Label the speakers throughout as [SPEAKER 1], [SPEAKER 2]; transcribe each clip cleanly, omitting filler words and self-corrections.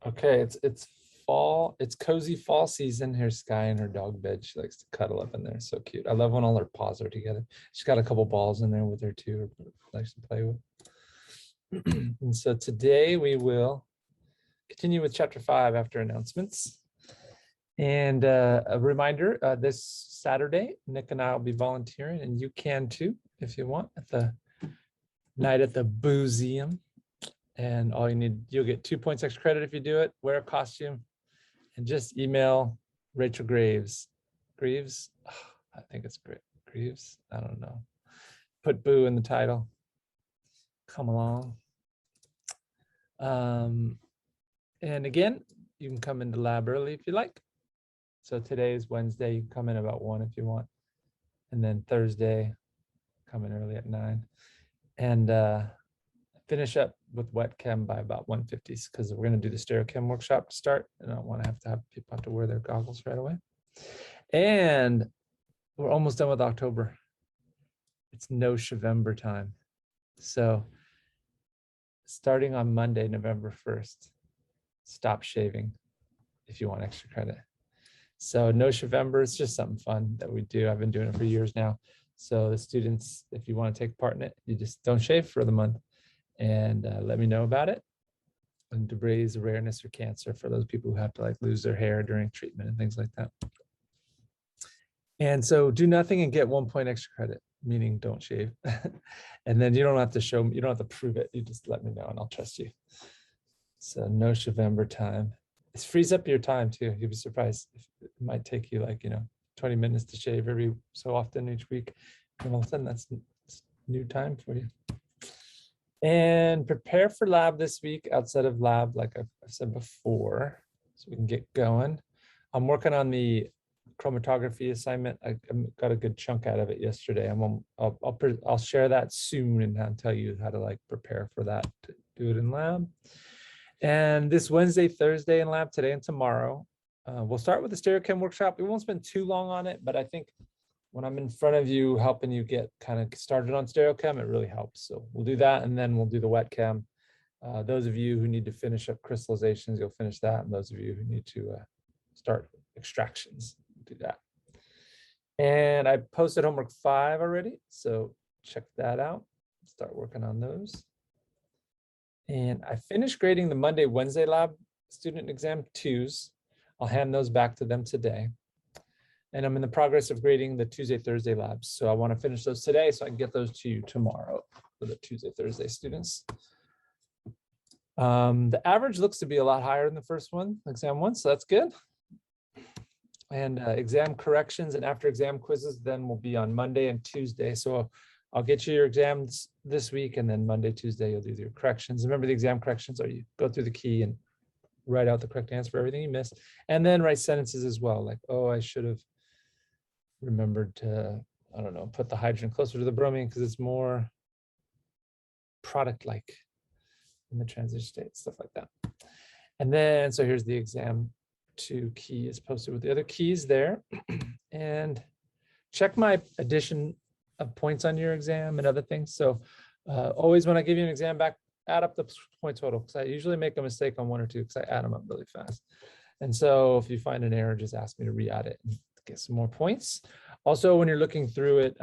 [SPEAKER 1] Okay, it's fall. It's cozy fall season. Here's Sky in her dog bed. She likes to cuddle up in there. So cute. I love when all her paws are together. She's got a couple balls in there with her too. Likes to play with. And so today we will continue with chapter 5 after announcements. And a reminder, this Saturday, Nick and I will be volunteering, and you can too if you want, at the night at the Boozeum. And all you need, you'll get 2 points extra credit if you do it, wear a costume, and just email Rachel Greaves. Greaves? Oh, I think it's Greaves. I don't know. Put boo in the title. Come along. And again, you can come into lab early if you like. So today is Wednesday. You can come in about 1 if you want. And then Thursday, come in early at 9. And finish up with wet chem by about 1:50 because we're going to do the Stereochem Workshop to start. And I don't want to have people have to wear their goggles right away. And we're almost done with October. It's no November time. So starting on Monday, November 1st, stop shaving if you want extra credit. So no November, it's just something fun that we do. I've been doing it for years now. So the students, if you want to take part in it, you just don't shave for the month. And let me know about it. And to raise awareness for cancer for those people who have to like lose their hair during treatment and things like that. And so do nothing and get 1 point extra credit, meaning don't shave. And then you don't have to show, you don't have to prove it. You just let me know and I'll trust you. So no November time. It frees up your time too. You'd be surprised. It might take you like, 20 minutes to shave every so often each week. And all of a sudden that's new time for you. And prepare for lab this week outside of lab, like I've said before, so we can get going. I'm working on the chromatography assignment. I got a good chunk out of it yesterday. I'll share that soon and I'll tell you how to like prepare for that to do it in lab. And this Wednesday, Thursday in lab, today and tomorrow, we'll start with the Stereochem Workshop. We won't spend too long on it, but I think when I'm in front of you, helping you get kind of started on Stereochem, it really helps. So we'll do that, and then we'll do the wet chem. Those of you who need to finish up crystallizations, you'll finish that. And those of you who need to start extractions, do that. And I posted homework 5 already, so check that out. Start working on those. And I finished grading the Monday, Wednesday lab student exam 2s. I'll hand those back to them today. And I'm in the progress of grading the Tuesday, Thursday labs. So I want to finish those today so I can get those to you tomorrow for the Tuesday, Thursday students. The average looks to be a lot higher than the first one, exam 1, so that's good. And exam corrections and after exam quizzes then will be on Monday and Tuesday. So I'll get you your exams this week, and then Monday, Tuesday, you'll do your corrections. Remember, the exam corrections are you go through the key and write out the correct answer for everything you missed, and then write sentences as well, like, oh, I should have remembered to, I don't know, put the hydrogen closer to the bromine because it's more product-like in the transition state, stuff like that. And then, so here's the exam 2 key is posted with the other keys there. And check my addition of points on your exam and other things. So always when I give you an exam back, add up the point total, because I usually make a mistake on 1 or 2 because I add them up really fast. And so if you find an error, just ask me to re-add it and get some more points. Also, when you're looking through it,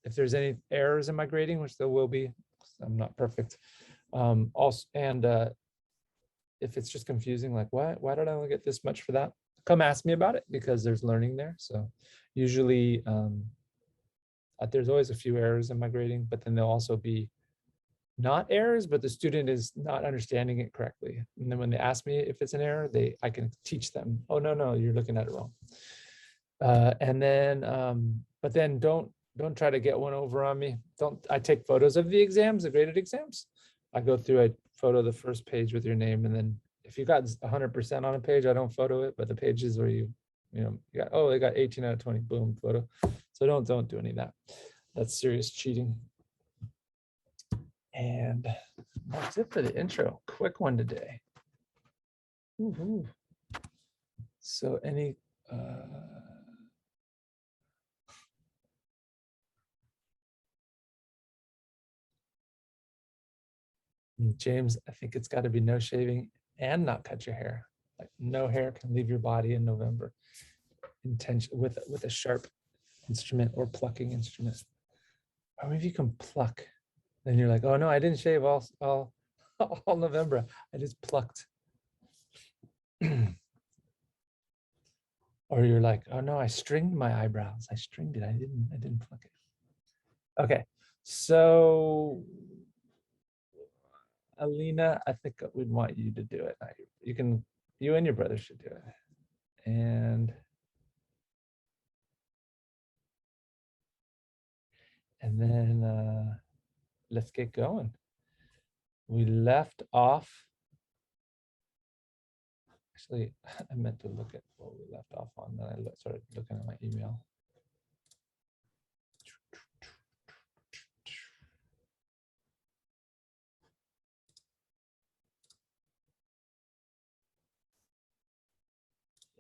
[SPEAKER 1] if there's any errors in my grading, which there will be, I'm not perfect. If it's just confusing, like why did I only get this much for that? Come ask me about it because there's learning there. So usually there's always a few errors in my grading, but then there'll also be not errors, but the student is not understanding it correctly. And then when they ask me if it's an error, I can teach them, oh, no, you're looking at it wrong. But then don't try to get one over on me. I take photos of the exams, the graded exams. I go through, I photo the first page with your name. And then if you got 100% on a page, I don't photo it, but the pages where you got, oh, they got 18 out of 20, boom, photo. So don't do any of that. That's serious cheating. And that's it for the intro. Quick one today. Woo-hoo. So any James, I think it's got to be no shaving and not cut your hair. Like no hair can leave your body in November. Intention with a sharp instrument or plucking instrument. Or maybe you can pluck. Then you're like, oh no, I didn't shave all November. I just plucked. Or you're like, oh no, I stringed my eyebrows. I stringed it. I didn't pluck it. Okay, so Alina, I think we'd want you to do it. You and your brother should do it. And then let's get going. We left off. Actually, I meant to look at what we left off on. Then I started looking at my email.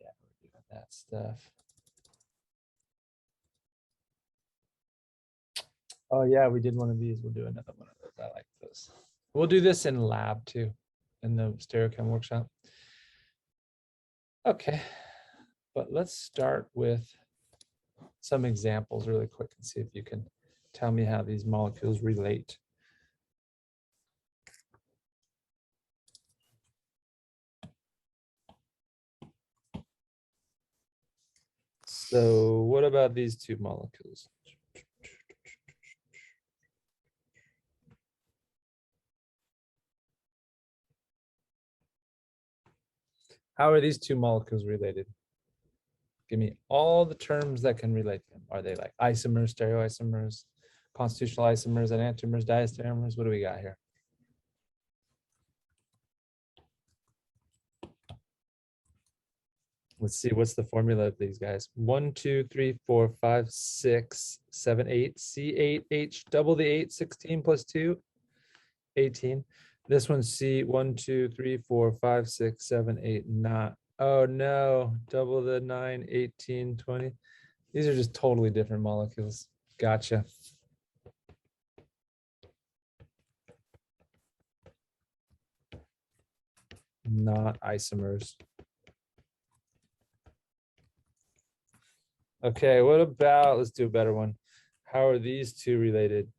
[SPEAKER 1] Yeah, we're doing that stuff. Oh yeah, we did one of these. We'll do another one of those. I like those. We'll do this in lab too, in the Stereochem workshop. Okay, but let's start with some examples really quick and see if you can tell me how these molecules relate. So what about these two molecules? How are these two molecules related? Give me all the terms that can relate to them. Are they like isomers, stereoisomers, constitutional isomers, enantiomers, diastereomers? What do we got here? Let's see, what's the formula of these guys? 1, 2, 3, 4, 5, 6, 7, 8, C8H, double the 8, 16 plus 2, 18. This one's C, 1, 2, 3, 4, 5, 6, 7, 8, 9. Oh no, double the 9, 18, 20. These are just totally different molecules. Gotcha. Not isomers. Okay, what about, let's do a better one. How are these two related?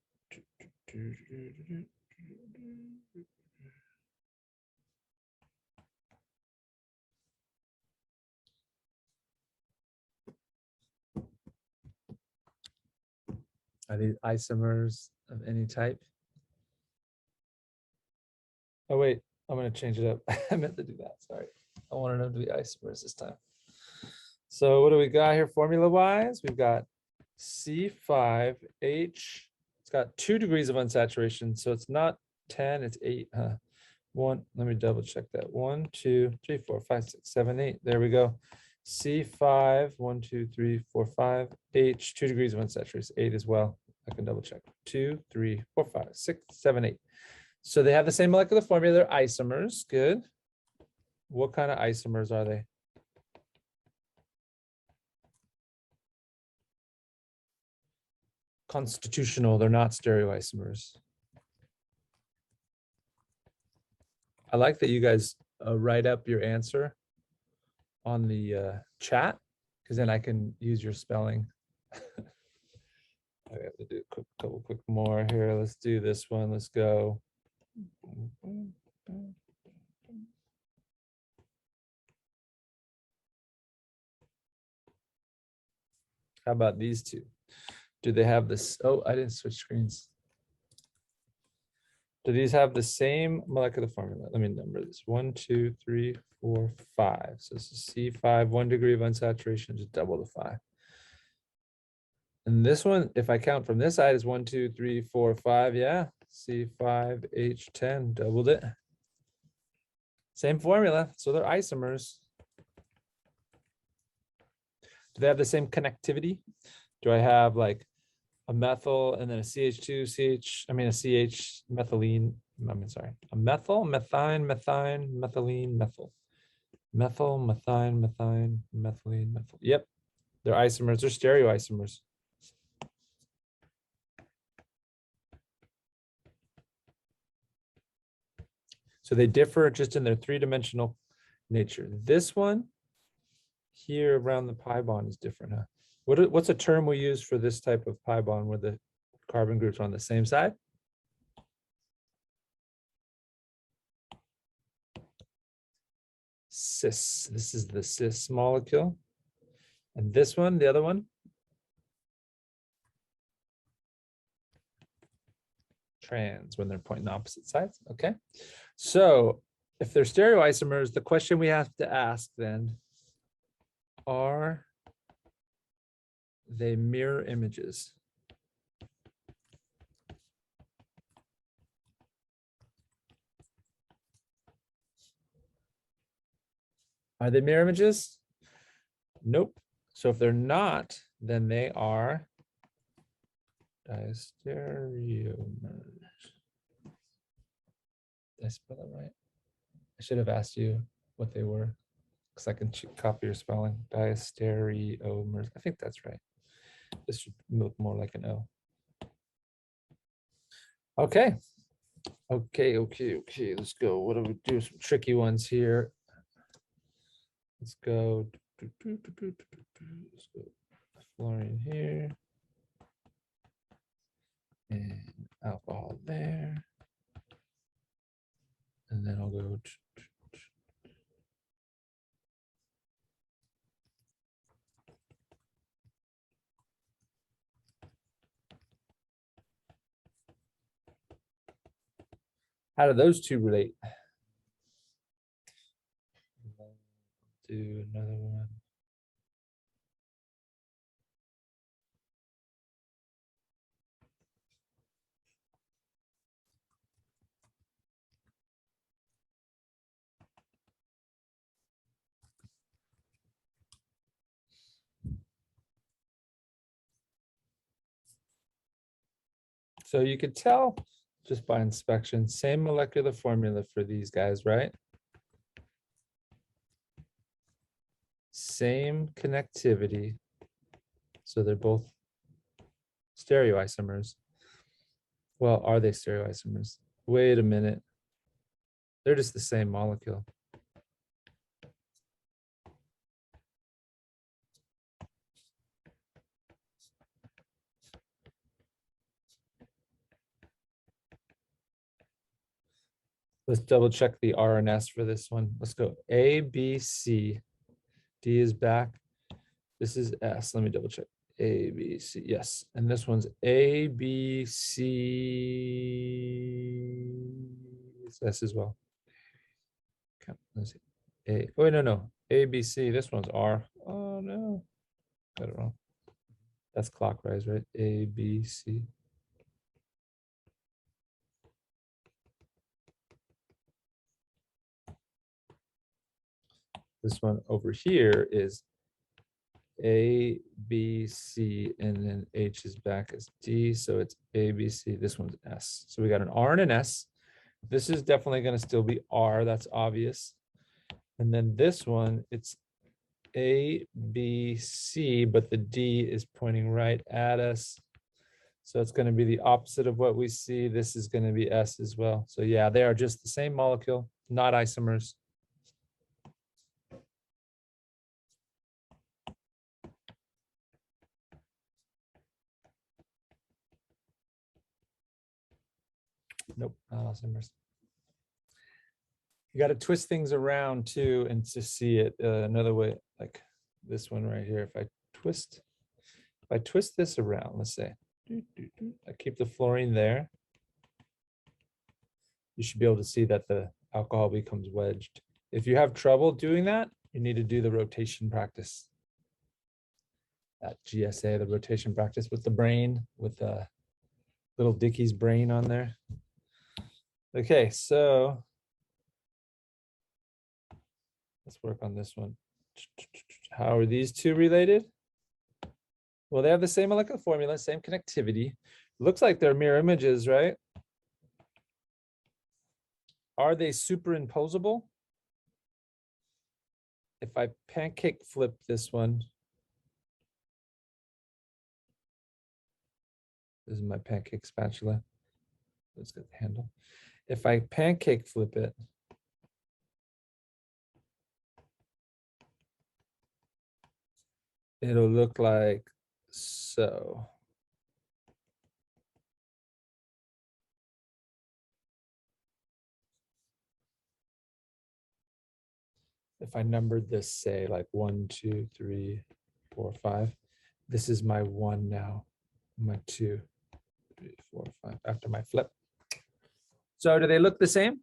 [SPEAKER 1] Are these isomers of any type? Oh wait, I'm gonna change it up. I meant to do that, sorry. I wanted them to be isomers this time. So what do we got here formula-wise? We've got C5H. It's got 2 degrees of unsaturation, so it's not 10, it's 8. One, let me double check that. 1, 2, 3, 4, 5, 6, 7, 8. There we go. C5, 1, 2, 3, 4, 5, H, 2 degrees of unsaturation, 8 as well. I can double check. 2, 3, 4, 5, 6, 7, 8. So they have the same molecular formula. They're isomers. Good. What kind of isomers are they? Constitutional. They're not stereoisomers. I like that you guys write up your answer on the chat, because then I can use your spelling. I have to do a couple quick more here. Let's do this one. Let's go. How about these two? Do they have this? Oh, I didn't switch screens. Do these have the same molecular formula? Let me number this. 1, 2, 3, 4, 5. So this is C5, 1 degree of unsaturation, just double the 5. And this one, if I count from this side, is 1, 2, 3, 4, 5. Yeah, C5H10, doubled it. Same formula, so they're isomers. Do they have the same connectivity? Do I have like a methyl and then a CH2, a CH methylene, a methyl, methine, methylene, methyl. Methyl, methine, methylene, methyl. Yep, they're isomers, they're stereoisomers. So they differ just in their three-dimensional nature. This one here around the pi bond is different, huh? What's a term we use for this type of pi bond where the carbon groups are on the same side? Cis. This is the cis molecule. And this one, the other one? Trans, when they're pointing opposite sides. Okay. So if they're stereoisomers, the question we have to ask then, are they mirror images? Are they mirror images? Nope. So if they're not, then they are Diastereomers. Did I spell that right? I should have asked you what they were, because I can copy your spelling. Diastereomers. I think that's right. This should look more like an O. Okay. Okay. Let's go. What do we do? Some tricky ones here. Let's go. Let's go. Fluorine here. And alcohol there. And then I'll go. How do those two relate? Do another one. So you could tell just by inspection, same molecular formula for these guys, right? Same connectivity. So they're both stereoisomers. Well, are they stereoisomers? Wait a minute. They're just the same molecule. Let's double check the R and S for this one. Let's go A, B, C. D is back. This is S. Let me double check. A, B, C. Yes. And this one's A, B, C. It's S as well. Okay. Let's see. A. Oh, wait, no. A, B, C. This one's R. Oh, no. Got it wrong. That's clockwise, right? A, B, C. This one over here is A, B, C, and then H is back as D. So it's A, B, C. This one's S. So we got an R and an S. This is definitely going to still be R. That's obvious. And then this one, it's A, B, C, but the D is pointing right at us. So it's going to be the opposite of what we see. This is going to be S as well. So yeah, they are just the same molecule, not isomers. Nope, not isomers. You got to twist things around too and to see it another way, like this one right here. If I twist this around, let's say, I keep the fluorine there, you should be able to see that the alcohol becomes wedged. If you have trouble doing that, you need to do the rotation practice. That GSA, the rotation practice with the brain, with little Dickie's brain on there. Okay, so let's work on this one. How are these two related? Well, they have the same molecular formula, same connectivity. Looks like they're mirror images, right? Are they superimposable? If I pancake flip this one, this is my pancake spatula. Let's get the handle. If I pancake flip it, it'll look like so. If I numbered this, say like 1, 2, 3, 4, 5, this is my 1 now, my 2, 3, 4, 5 after my flip. So do they look the same?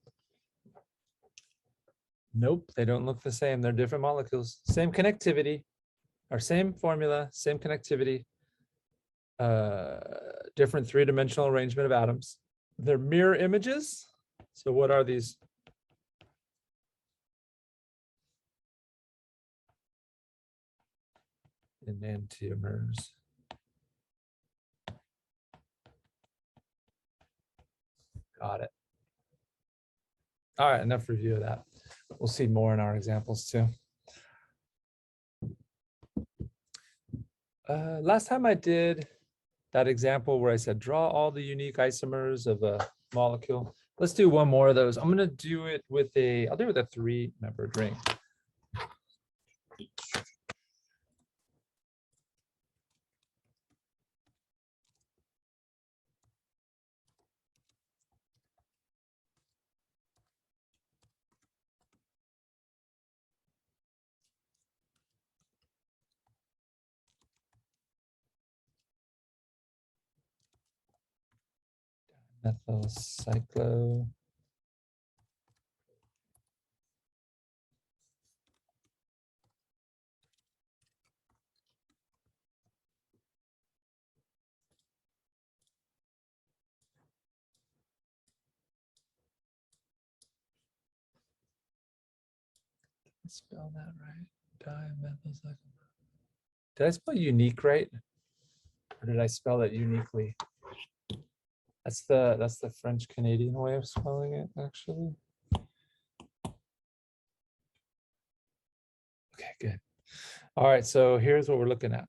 [SPEAKER 1] Nope, they don't look the same. They're different molecules. Same connectivity, or same formula, same connectivity, different three-dimensional arrangement of atoms. They're mirror images. So what are these? Enantiomers. Got it. All right, enough review of that. We'll see more in our examples too. Last time I did that example where I said, draw all the unique isomers of a molecule. Let's do one more of those. I'm gonna do it with I'll do it with a 3-membered ring. Methyl cyclo. Spell that right. Dimethyl cyclo. Did I spell unique right? Or did I spell it uniquely? That's the French Canadian way of spelling it, actually. Okay, good. All right, so here's what we're looking at.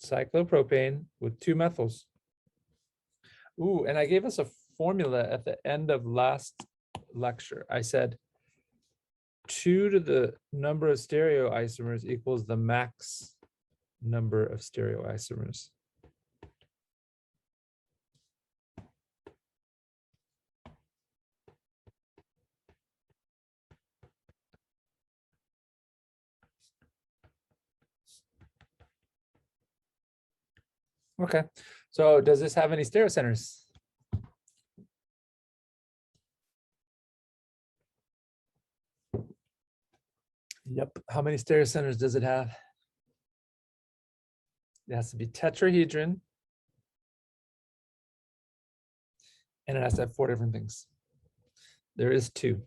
[SPEAKER 1] Cyclopropane with 2 methyls. Ooh, and I gave us a formula at the end of last lecture. I said 2 to the number of stereoisomers equals the max number of stereoisomers. Okay, so does this have any stereocenters? Yep. How many stereocenters does it have? It has to be tetrahedron. And it has to have 4 different things. There is 2.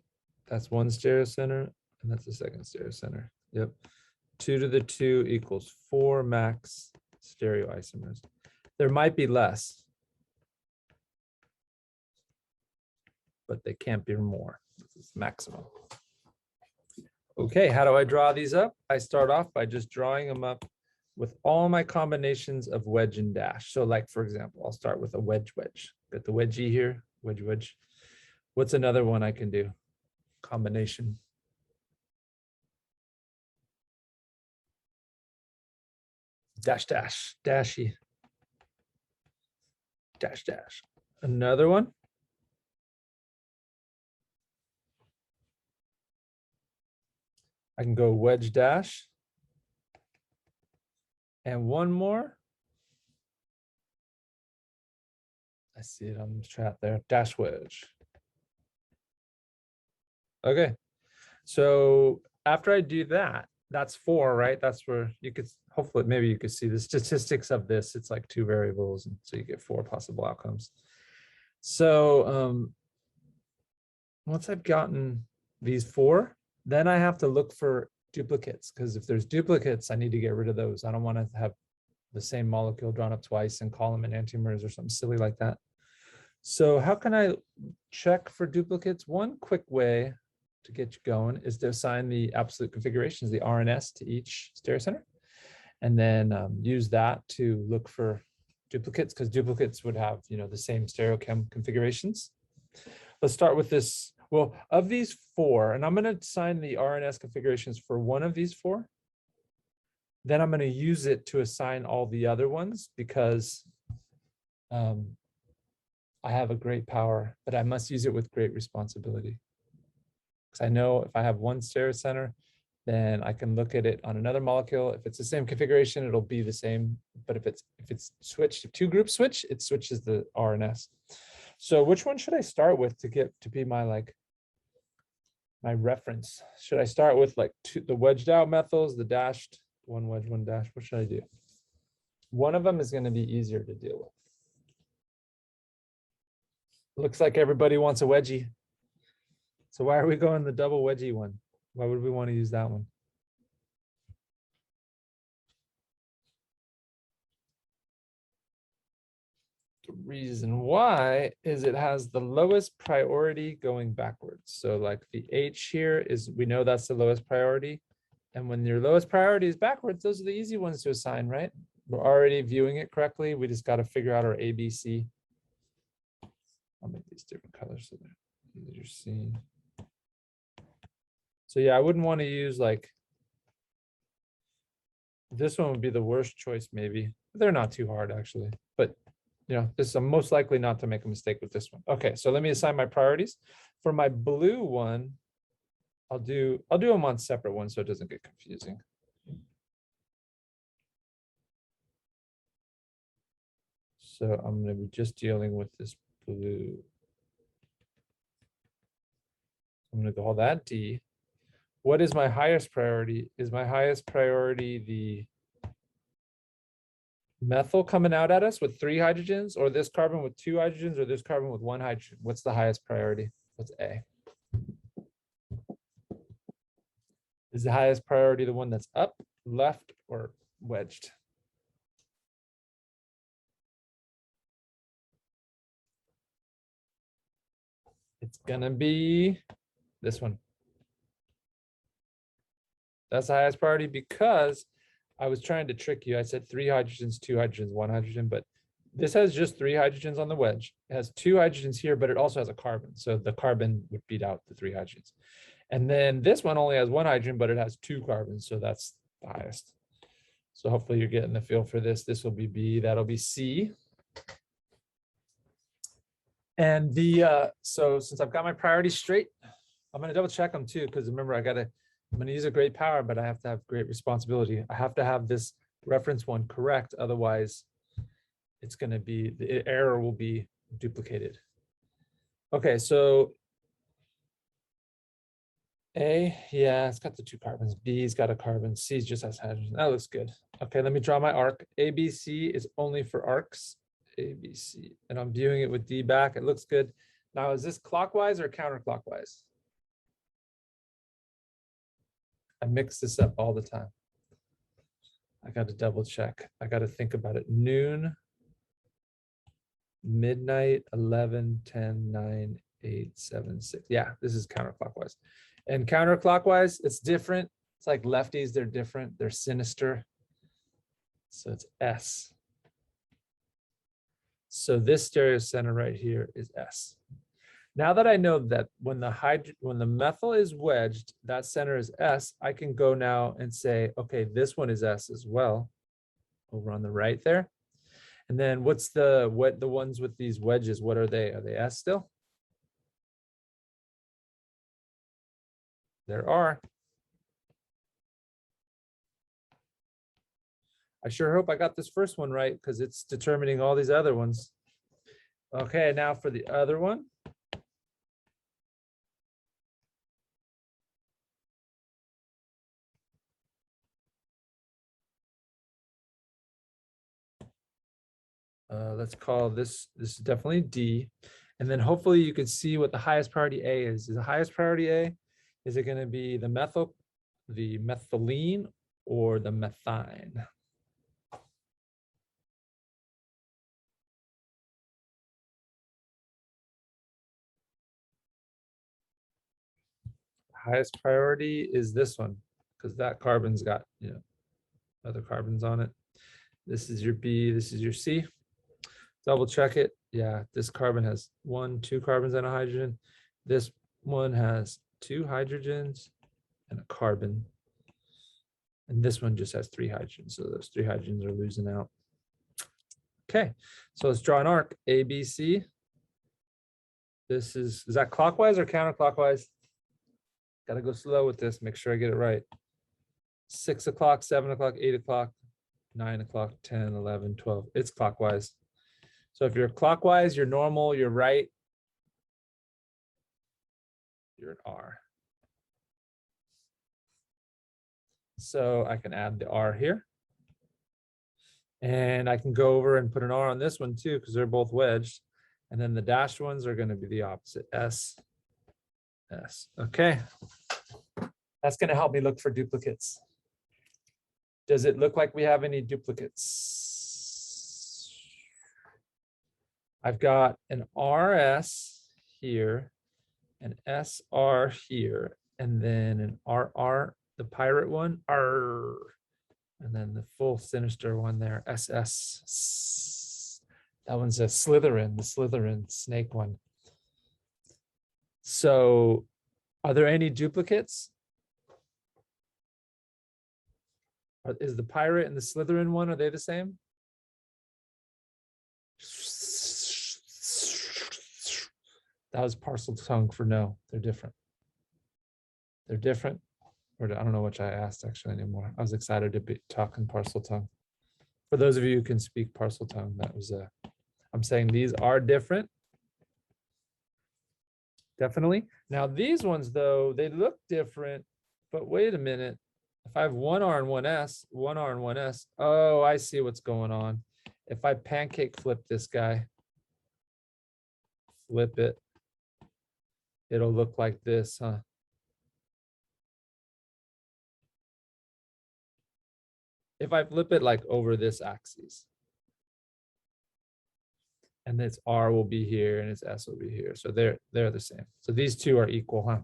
[SPEAKER 1] That's 1 stereocenter, and that's the second stereocenter. Yep. 2 to the 2 equals 4 max stereoisomers. There might be less, but they can't be more. This is maximum. Okay, how do I draw these up? I start off by just drawing them up with all my combinations of wedge and dash. So like, for example, I'll start with a wedge. Got the wedgie here, wedge. What's another one I can do? Combination. Dashy. Dash. Another one. I can go wedge dash. And one more. I see it on the chat there, dash wedge. Okay, so after I do that, that's 4, right? That's where you could, hopefully, maybe you could see the statistics of this. It's like 2 variables, and so you get 4 possible outcomes. So once I've gotten these 4, then I have to look for duplicates, because if there's duplicates, I need to get rid of those. I don't want to have the same molecule drawn up twice and call them enantiomers or something silly like that. So how can I check for duplicates? One quick way to get you going is to assign the absolute configurations, the RNS, to each stereocenter, and then use that to look for duplicates, because duplicates would have, the same stereochem configurations. Let's start with this. Well, of these 4, and I'm going to assign the RNS configurations for one of these 4. Then I'm going to use it to assign all the other ones because I have a great power, but I must use it with great responsibility. Because I know if I have one stereocenter, then I can look at it on another molecule. If it's the same configuration, it'll be the same. But if it's switched, if two groups switch, it switches the R and S. So which one should I start with to get to be my my reference? Should I start with the wedged out methyls, the dashed, one wedge, one dash? What should I do? One of them is going to be easier to deal with. Looks like everybody wants a wedgie. So why are we going the double wedgie one? Why would we want to use that one? The reason why is it has the lowest priority going backwards. So like the H here is, we know that's the lowest priority. And when your lowest priority is backwards, those are the easy ones to assign, right? We're already viewing it correctly. We just got to figure out our ABC. I'll make these different colors so they're easier seen. So yeah, I wouldn't want to use this one would be the worst choice maybe. They're not too hard actually, but I'm most likely not to make a mistake with this one. Okay, so let me assign my priorities. For my blue one, I'll do them on separate ones so it doesn't get confusing. So I'm going to be just dealing with this blue. I'm going to call that D. What is my highest priority? Is my highest priority the methyl coming out at us with 3 hydrogens, or this carbon with 2 hydrogens, or this carbon with 1 hydrogen? What's the highest priority? What's A? Is the highest priority the one that's up, left, or wedged? It's gonna be this one. That's the highest priority because I was trying to trick you. I said 3 hydrogens, 2 hydrogens, 1 hydrogen, but this has just 3 hydrogens on the wedge. It has 2 hydrogens here, but it also has a carbon. So the carbon would beat out the 3 hydrogens. And then this one only has 1 hydrogen, but it has 2 carbons. So that's the highest. So hopefully you're getting the feel for this. This will be B, that'll be C. And so since I've got my priorities straight, I'm going to double check them too, because remember, I'm going to use a great power, but I have to have great responsibility. I have to have this reference one correct. Otherwise, it's going to be, the error will be duplicated. Okay, so A, yeah, it's got the 2 carbons. B's got a carbon. C just has hydrogen. That looks good. Okay, let me draw my arc. ABC is only for arcs. ABC, and I'm viewing it with D back. It looks good. Now, is this clockwise or counterclockwise? I mix this up all the time. I got to double check. I got to think about it. Noon, midnight, 11, 10, 9, 8, 7, 6. Yeah, this is counterclockwise. And counterclockwise, it's different. It's like lefties, they're different. They're sinister. So it's S. So this stereocenter right here is S. Now that I know that when the methyl is wedged, that center is S, I can go now and say, okay, this one is S as well, over on the right there. And then what's the ones with these wedges? What are they? Are they S still? There are. I sure hope I got this first one right because it's determining all these other ones. Okay, now for the other one. Let's call this is definitely D. And then hopefully you can see what the highest priority A is. Is the highest priority A, is it going to be the methyl, the methylene, or the methine? Highest priority is this one, because that carbon's got other carbons on it. This is your B, this is your C. Double check it. Yeah, this carbon has 1, 2 carbons and a hydrogen. This one has 2 hydrogens and a carbon. And this one just has 3 hydrogens. So those 3 hydrogens are losing out. Okay, so let's draw an arc, ABC. This is that clockwise or counterclockwise? Got to go slow with this, make sure I get it right. 6 o'clock, 7 o'clock, 8 o'clock, 9 o'clock, 10, 11, 12. It's clockwise. So if you're clockwise, you're normal, you're right. You're an R. So I can add the R here. And I can go over and put an R on this one too, because they're both wedged. And then the dashed ones are going to be the opposite, S, S. Okay. That's going to help me look for duplicates. Does it look like we have any duplicates? I've got an RS here, an SR here, and then an RR, the pirate one, R, and then the full sinister one there, SS. That one's a Slytherin, the Slytherin snake one. So are there any duplicates? Is the pirate and the Slytherin one, are they the same? That was parcel tongue for no, they're different. They're different. Or I don't know which I asked actually anymore. I was excited to be talking parcel tongue. For those of you who can speak parcel tongue, that was I'm saying these are different. Definitely. Now these ones though, they look different, but wait a minute. If I have 1 R and 1 S, 1 R and 1 S, oh, I see what's going on. If I pancake flip this guy, flip it, it'll look like this, huh? If I flip it like over this axis, and its R will be here and its S will be here. So they're the same. So these two are equal, huh?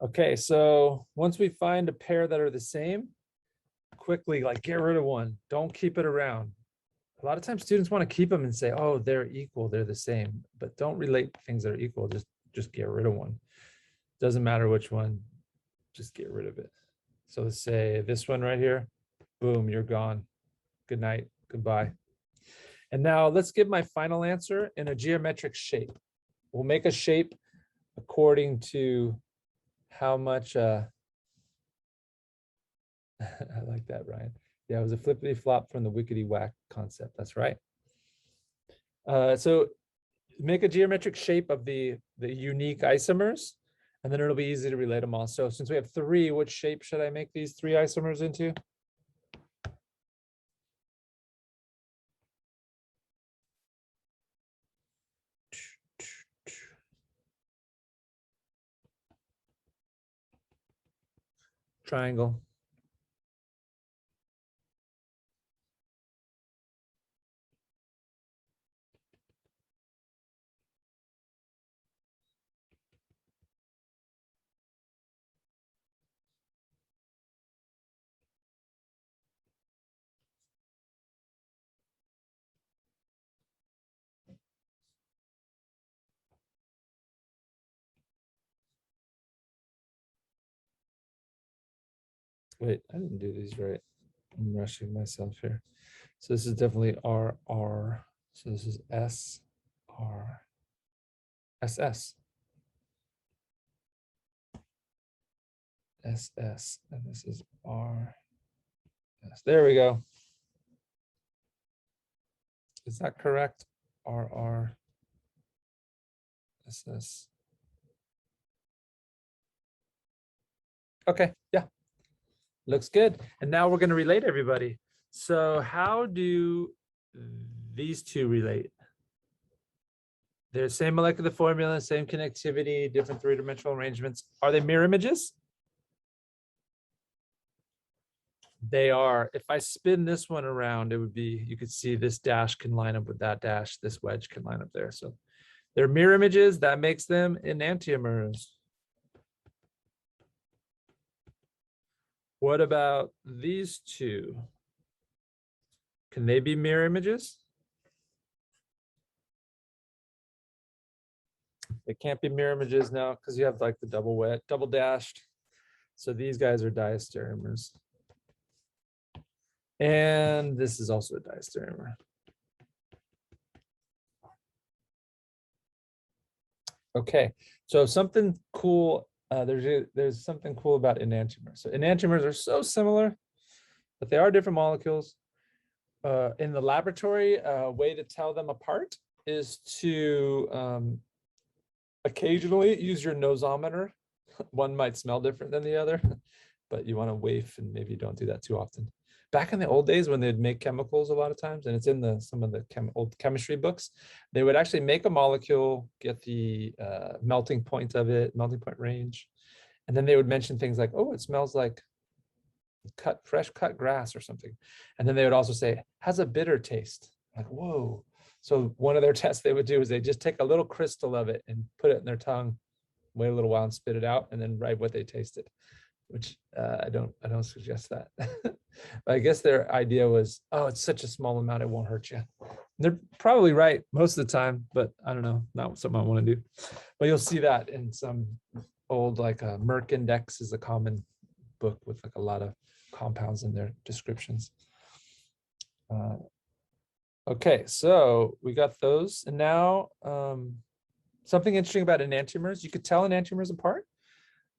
[SPEAKER 1] Okay, so once we find a pair that are the same, quickly like get rid of one. Don't keep it around. A lot of times students want to keep them and say, oh, they're equal, they're the same, but don't relate things that are equal. Just get rid of one. Doesn't matter which one, just get rid of it. So let's say this one right here, boom, you're gone. Good night, goodbye. And now let's give my final answer in a geometric shape. We'll make a shape according to how much, I like that, Ryan. Yeah, it was a flippity flop from the wickety whack concept. That's right. So make a geometric shape of the unique isomers, and then it'll be easy to relate them all. So since we have 3, which shape should I make these 3 isomers into? Triangle. Wait, I didn't do these right. I'm rushing myself here. So this is definitely RR. So this is SR, SS, SS, and this is R. Yes, there we go. Is that correct? RR, SS. Okay, yeah, looks good. And now we're going to relate everybody. So how do these two relate? They're same molecular formula, same connectivity, different 3-dimensional arrangements. Are they mirror images? They are. If I spin this one around, it would be, you could see this dash can line up with that dash. This wedge can line up there. So they're mirror images. That makes them enantiomers. What about these two? Can they be mirror images? They can't be mirror images now because you have like the double dashed. So these guys are diastereomers. And this is also a diastereomer. Okay, so something cool. There's something cool about enantiomers. So enantiomers are so similar, but they are different molecules. In the laboratory, a way to tell them apart is to occasionally use your nosometer. One might smell different than the other, but you want to waif and maybe don't do that too often. Back in the old days when they'd make chemicals a lot of times, and it's in some of the old chemistry books, they would actually make a molecule, get the melting point of it, melting point range, and then they would mention things like, oh, it smells like fresh cut grass or something. And then they would also say, has a bitter taste. Like, whoa. So one of their tests they would do is they just take a little crystal of it and put it in their tongue, wait a little while and spit it out, and then write what they tasted, which I don't suggest that. But I guess their idea was, oh, it's such a small amount, it won't hurt you. And they're probably right most of the time, but I don't know, not something I want to do. But you'll see that in some old, like Merck Index is a common book with like a lot of compounds in their descriptions. Okay, so we got those. And now something interesting about enantiomers, you could tell enantiomers apart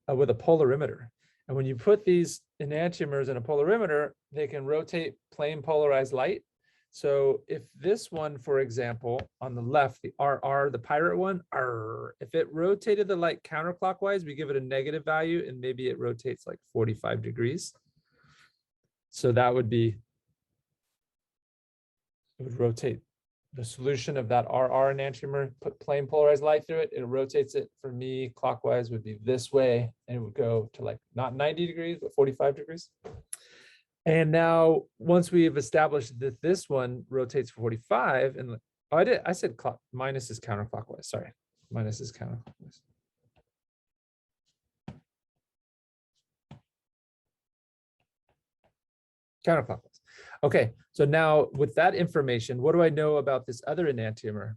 [SPEAKER 1] with a polarimeter. And when you put these enantiomers in a polarimeter, they can rotate plane polarized light. So if this one, for example, on the left, the RR, the pirate one, if it rotated the light counterclockwise, we give it a negative value and maybe it rotates like 45 degrees. So that would be, it would rotate the solution of that RR enantiomer, put plane polarized light through it, it rotates it for me clockwise would be this way, and it would go to like not 90 degrees, but 45 degrees. And now once we've established that this one rotates 45, and oh, I said minus is counterclockwise, sorry. Minus is counterclockwise. Counterclockwise. Okay, so now with that information, what do I know about this other enantiomer?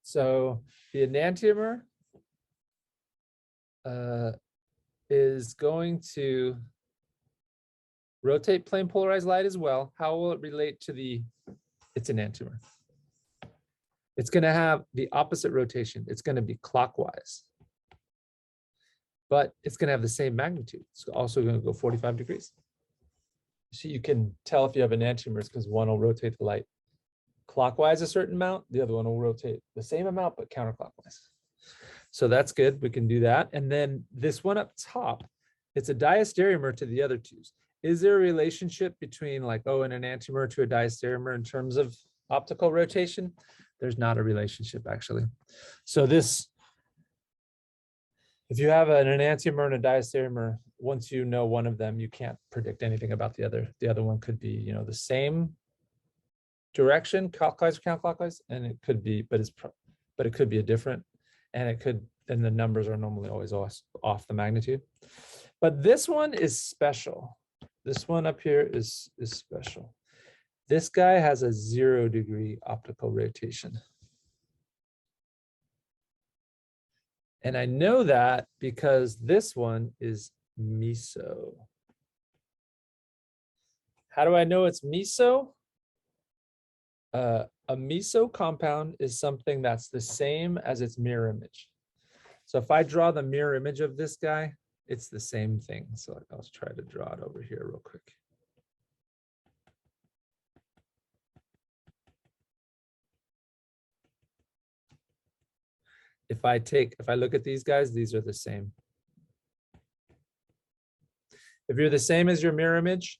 [SPEAKER 1] So the enantiomer is going to rotate plane polarized light as well. How will it relate to its enantiomer? It's going to have the opposite rotation. It's going to be clockwise, but it's going to have the same magnitude. It's also going to go 45 degrees. So you can tell if you have enantiomers because one will rotate the light clockwise a certain amount, the other one will rotate the same amount, but counterclockwise. So that's good. We can do that. And then this one up top, it's a diastereomer to the other twos. Is there a relationship between like, oh, an enantiomer to a diastereomer in terms of optical rotation? There's not a relationship actually. So this, if you have an enantiomer and a diastereomer, once you know one of them, you can't predict anything about the other. The other one could be, you know, the same direction, clockwise or counterclockwise, and it could be, but it could be a different, and it could, and the numbers are normally always off the magnitude. But this one is special. This one up here is special. This guy has a 0 degree optical rotation. And I know that because this one is Miso. How do I know it's Miso? A Miso compound is something that's the same as its mirror image. So if I draw the mirror image of this guy, it's the same thing. So I'll try to draw it over here real quick. If I look at these guys, these are the same. If you're the same as your mirror image,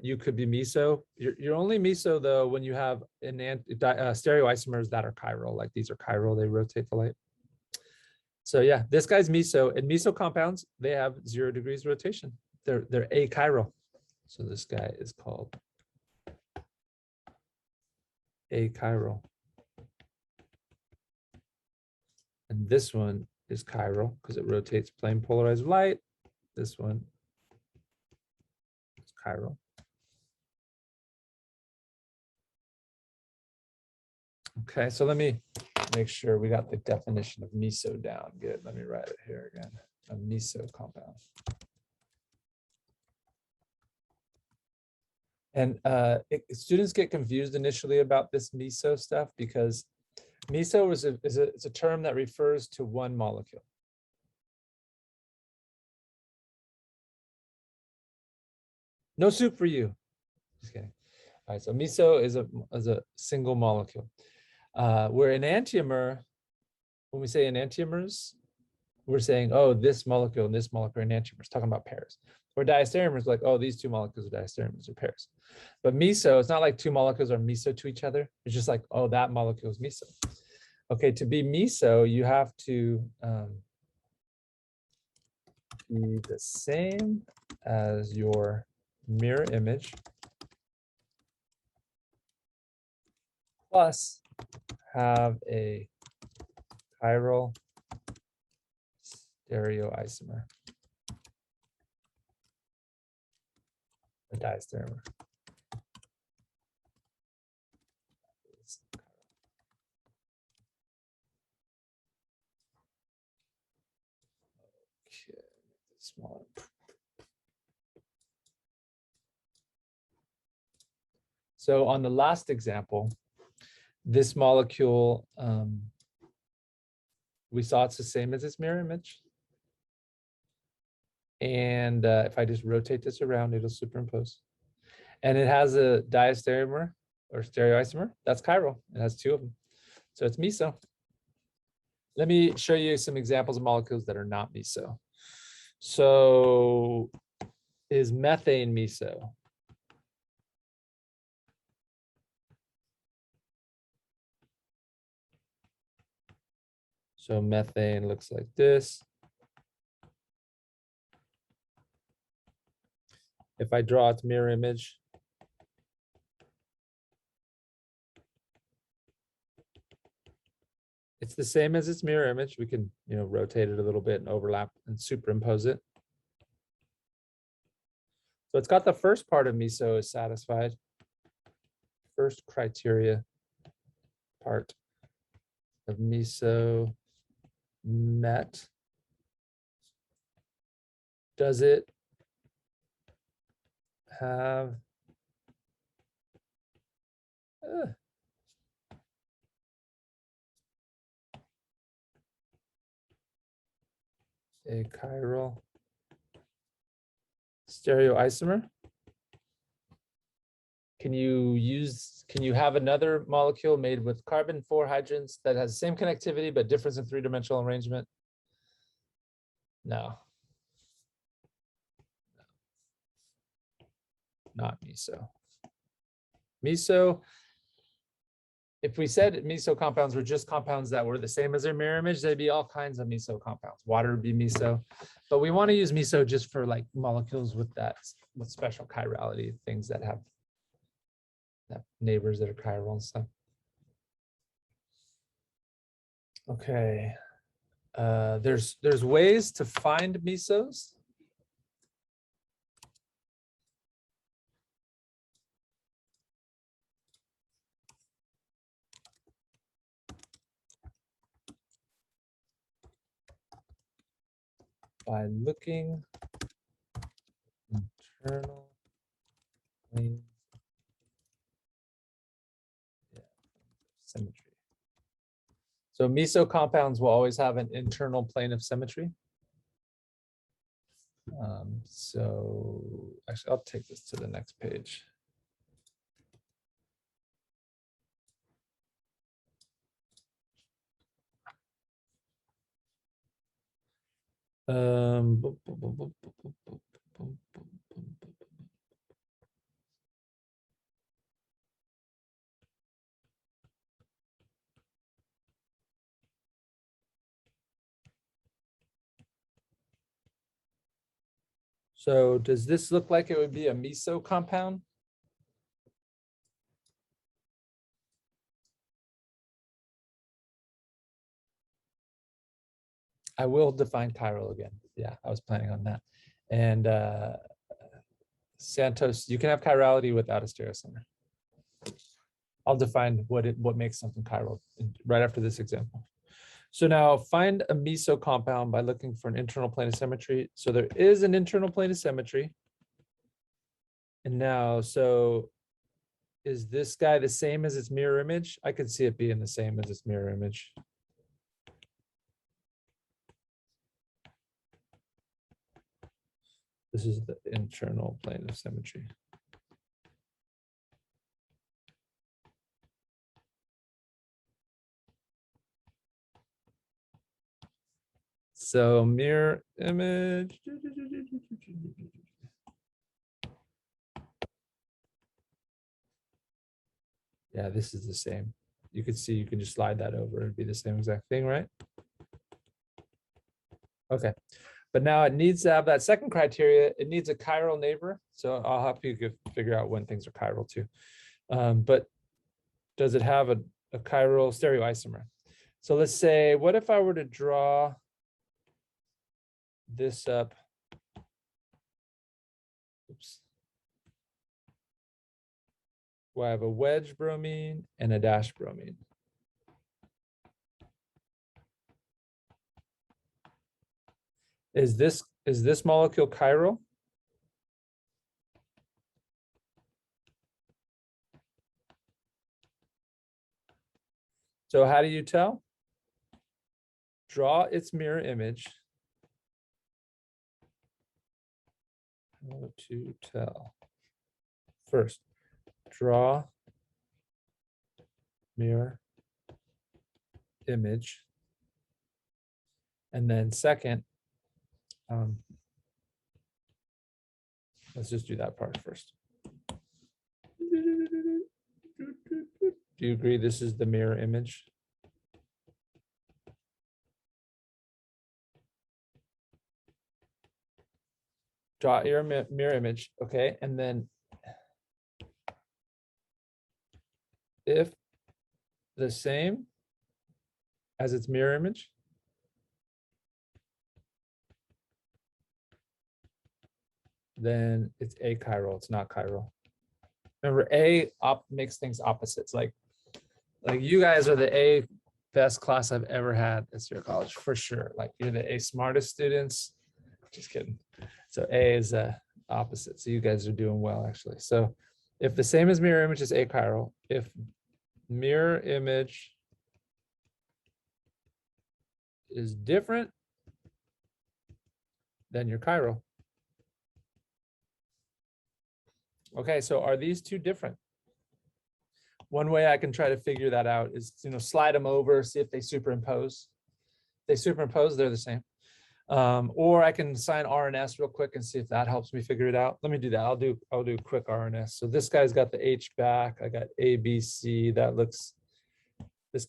[SPEAKER 1] you could be Miso. You're only Miso though when you have stereoisomers that are chiral, like these are chiral, they rotate the light. So yeah, this guy's Miso, and Miso compounds, they have 0 degrees rotation. They're achiral. So this guy is called achiral. And this one is chiral because it rotates plane polarized light. This one is chiral. Okay, so let me make sure we got the definition of Miso down. Good, let me write it here again. A Miso compound. And students get confused initially about this Miso stuff because Miso is a term that refers to one molecule. No soup for you. Just kidding. All right, so Miso is a single molecule. Where enantiomer, when we say enantiomers, we're saying, oh, this molecule and this molecule are enantiomers, talking about pairs. Or diastereomers, like, oh, these two molecules are diastereomers or pairs. But Miso, it's not like two molecules are Miso to each other. It's just like, oh, that molecule is Miso. Okay, to be Miso, you have to be the same as your mirror image plus have a chiral stereoisomer, a diastereomer. Okay, smaller. So on the last example, this molecule, we saw it's the same as its mirror image. And if I just rotate this around, it'll superimpose. And it has a diastereomer or stereoisomer. That's chiral. It has two of them. So it's Miso. Let me show you some examples of molecules that are not Miso. So is methane Miso? So methane looks like this. If I draw its mirror image, it's the same as its mirror image. We can, rotate it a little bit and overlap and superimpose it. So it's got the first part of Miso is satisfied. First criteria part of Miso met. Does it have a chiral stereoisomer? Can you have another molecule made with carbon 4 hydrogens that has the same connectivity but difference in three-dimensional arrangement? No. Not Miso. Miso, if we said Miso compounds were just compounds that were the same as their mirror image, there'd be all kinds of Miso compounds. Water would be Miso, but we want to use Miso just for like molecules with special chirality, things that have neighbors that are chiral and stuff. Okay, there's ways to find Misos. By looking internal plane symmetry. So Miso compounds will always have an internal plane of symmetry. So actually, I'll take this to the next page. So does this look like it would be a Miso compound? I will define chiral again. Yeah, I was planning on that. And Santos, you can have chirality without a stereocenter. I'll define what makes something chiral right after this example. So now find a meso compound by looking for an internal plane of symmetry. So there is an internal plane of symmetry. And now, so is this guy the same as its mirror image? I could see it being the same as its mirror image. This is the internal plane of symmetry. So mirror image. Yeah, this is the same. You could see, you can just slide that over. It'd be the same exact thing, right? Okay. But now it needs to have that second criteria. It needs a chiral neighbor. So I'll help you figure out when things are chiral too. But does it have a chiral stereoisomer? So let's say, what if I were to draw this up? Oops. Well, I have a wedge bromine and a dash bromine. Is this molecule chiral? So how do you tell? Draw its mirror image. How to tell? First, draw mirror image. And then second, let's just do that part first. Do you agree this is the mirror image? Draw your mirror image, okay? And then if the same as its mirror image, then it's achiral, it's not chiral. Remember, makes things opposites. Like you guys are the A best class I've ever had at your college, for sure. Like you're the A smartest students. Just kidding. So A is opposite. So you guys are doing well, actually. So if the same as mirror image is achiral, if mirror image is different, then you're chiral. Okay, so are these two different? One way I can try to figure that out is, slide them over, see if they superimpose. If they superimpose, they're the same. Or I can assign RNS real quick and see if that helps me figure it out. Let me do that. I'll do quick RNS. So this guy's got the H back. I got A, B, C. This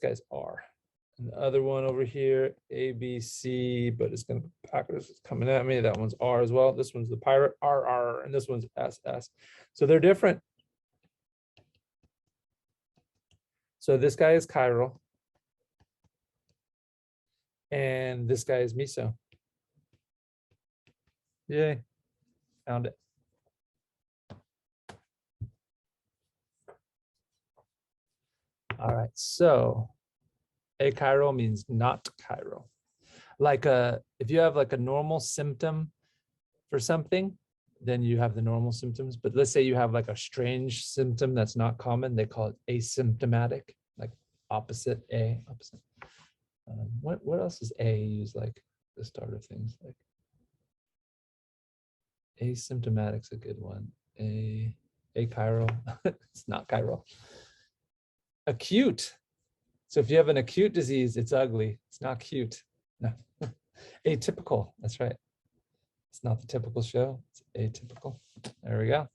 [SPEAKER 1] guy's R. And the other one over here, A, B, C, but it's going to be backwards. It's coming at me. That one's R as well. This one's the pirate, R, R, and this one's S, S. So they're different. So this guy is chiral. And this guy is meso. Yay, found it. All right, so achiral means not chiral. Like if you have like a normal symptom for something, then you have the normal symptoms. But let's say you have like a strange symptom that's not common, they call it asymptomatic, like opposite. What else is A used like the start of things? Like asymptomatic's a good one. Achiral, it's not chiral. Acute. So if you have an acute disease, it's ugly. It's not cute. No. Atypical. That's right. It's not the typical show. It's atypical. There we go.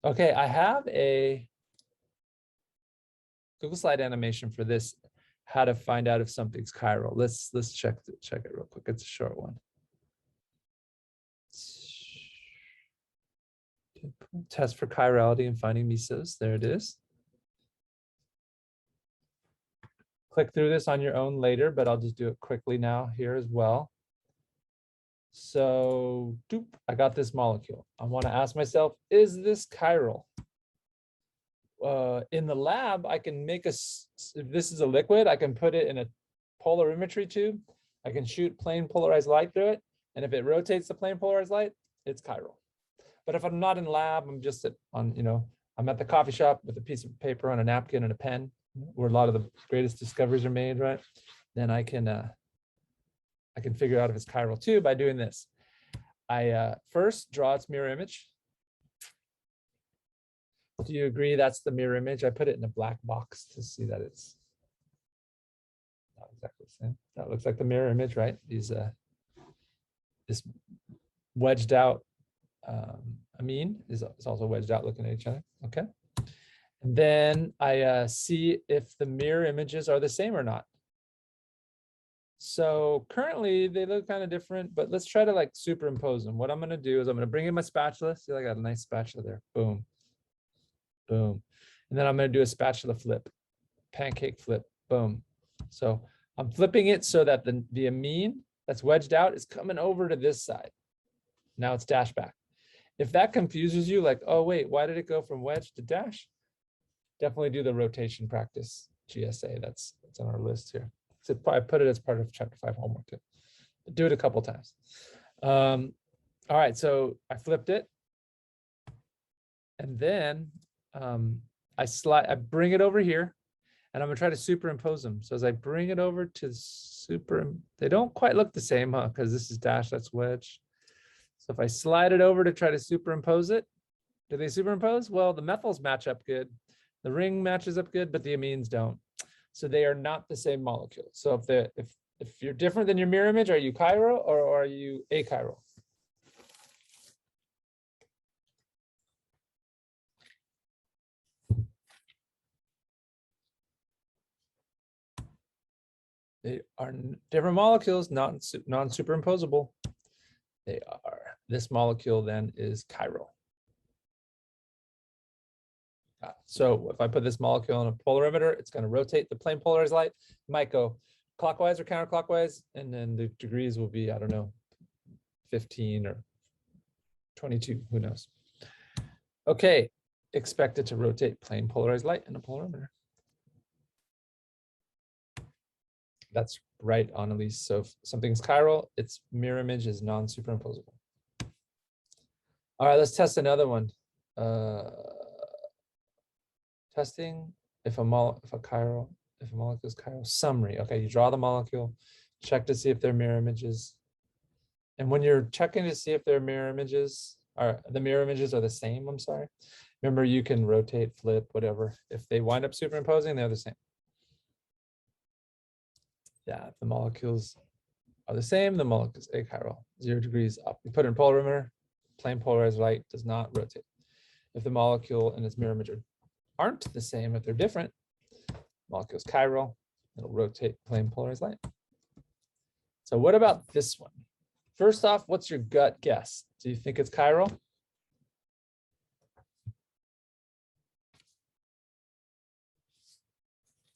[SPEAKER 1] Okay, I have a Google slide animation for this. How to find out if something's chiral. Let's check it real quick. It's a short one. Test for chirality and finding mesos. There it is. click through this on your own later, but I'll just do it quickly now here as well. So doop, I got this molecule. I want to ask myself, is this chiral? In the lab, I can make if this is a liquid, I can put it in a polarimetry tube. I can shoot plain polarized light through it. And if it rotates the plain polarized light, it's chiral. But if I'm not in lab, I'm just I'm at the coffee shop with a piece of paper on a napkin and a pen, where a lot of the greatest discoveries are made, right? Then I can figure out if it's chiral too by doing this. I first draw its mirror image. Do you agree that's the mirror image? I put it in a black box to see that it's not exactly the same. That looks like the mirror image, right? This wedged out amine is also wedged out looking at each other. Okay. And then I see if the mirror images are the same or not. So currently they look kind of different, but let's try to like superimpose them. What I'm going to do is I'm going to bring in my spatula. See, I got a nice spatula there. Boom. Boom. And then I'm going to do a spatula flip, pancake flip. Boom. So I'm flipping it so that the amine that's wedged out is coming over to this side. Now it's dash back. If that confuses you, like, oh, wait, why did it go from wedge to dash? Definitely do the rotation practice, GSA. That's on our list here. So I put it as part of chapter 5 homework too. But do it a couple times. All right, so I flipped it. And then I bring it over here, and I'm gonna try to superimpose them. So as I bring it over to they don't quite look the same, huh? Because this is dash, that's wedge. So if I slide it over to try to superimpose it, do they superimpose? Well, the methyls match up good. The ring matches up good, but the amines don't. So they are not the same molecule. So if you're different than your mirror image, are you chiral or are you achiral? They are different molecules, non-superimposable. They are. This molecule then is chiral. So if I put this molecule on a polarimeter, it's going to rotate the plane polarized light. It might go clockwise or counterclockwise, and then the degrees will be, I don't know, 15 or 22, who knows. Okay, expect it to rotate plane polarized light in a polarimeter. That's right, Annalise. So if something's chiral, its mirror image is non-superimposable. All right, let's test another one. Testing if a molecule is chiral. Summary. Okay, you draw the molecule, check to see if they're mirror images. And when you're checking to see if they're mirror images, or the mirror images are the same, I'm sorry. Remember, you can rotate, flip, whatever. If they wind up superimposing, they're the same. Yeah, if the molecules are the same, the molecules achiral, 0 degrees up. You put it in polarimeter, plane polarized light does not rotate. If the molecule and its mirror image aren't the same, if they're different, molecule's chiral, it'll rotate plane polarized light. So what about this one? First off, what's your gut guess? Do you think it's chiral?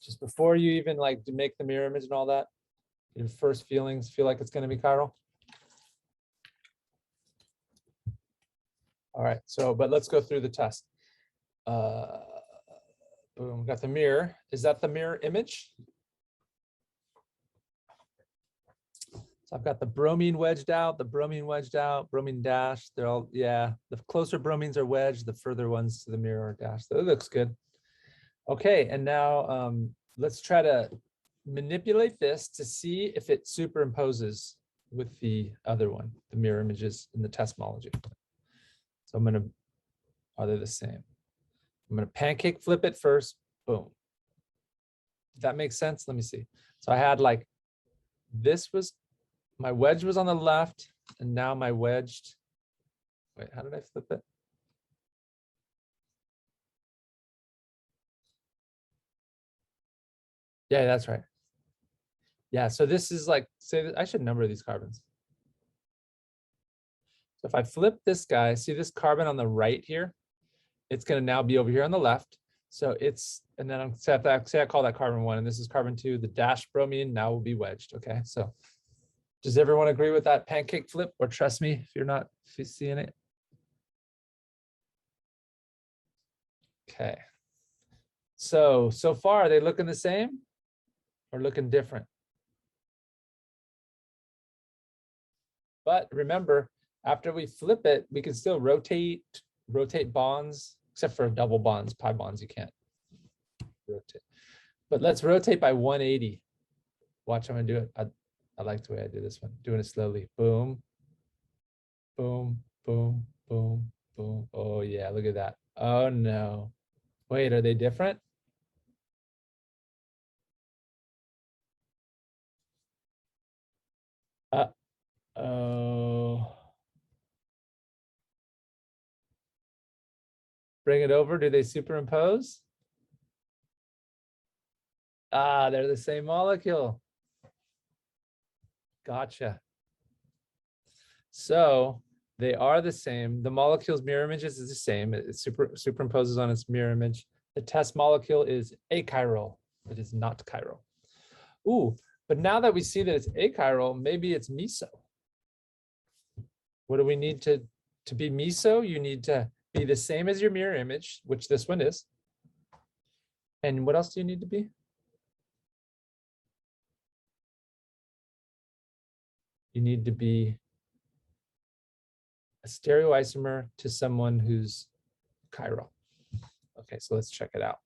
[SPEAKER 1] Just before you even like to make the mirror image and all that, your first feelings feel like it's going to be chiral? All right, so, but let's go through the test. Boom, got the mirror. Is that the mirror image? So I've got the bromine wedged out, bromine dashed. They're all, yeah, the closer bromines are wedged, the further ones to the mirror are dashed. So it looks good. Okay, and now let's try to manipulate this to see if it superimposes with the other one, the mirror images in the testmology. So I'm gonna, are they the same? I'm gonna pancake flip it first, boom. Did that make sense? Let me see. So I had like, this was, my wedge was on the left, and now my wedged, wait, how did I flip it? Yeah, that's right. Yeah, so this is like, say, I should number these carbons. So if I flip this guy, see this carbon on the right here? It's going to now be over here on the left. So it's, and then say I call that carbon 1, and this is carbon 2. The dash bromine now will be wedged. Okay, so does everyone agree with that pancake flip, or trust me if you're not seeing it? Okay. So far, are they looking the same or looking different? But remember, after we flip it, we can still rotate bonds, except for double bonds, pi bonds, you can't rotate. But let's rotate by 180. Watch, I'm gonna do it. I like the way I do this one. Doing it slowly. Boom, boom, boom, boom, boom. Oh yeah, look at that. Oh no. Wait, are they different? Oh. Bring it over. Do they superimpose? Ah, they're the same molecule. Gotcha. So they are the same. The molecule's mirror images is the same. It superimposes on its mirror image. The test molecule is achiral. It is not chiral. Ooh, but now that we see that it's achiral, maybe it's miso. What do we need to be miso? You need to be the same as your mirror image, which this one is. And what else do you need to be? You need to be a stereoisomer to someone who's chiral. Okay, so let's check it out.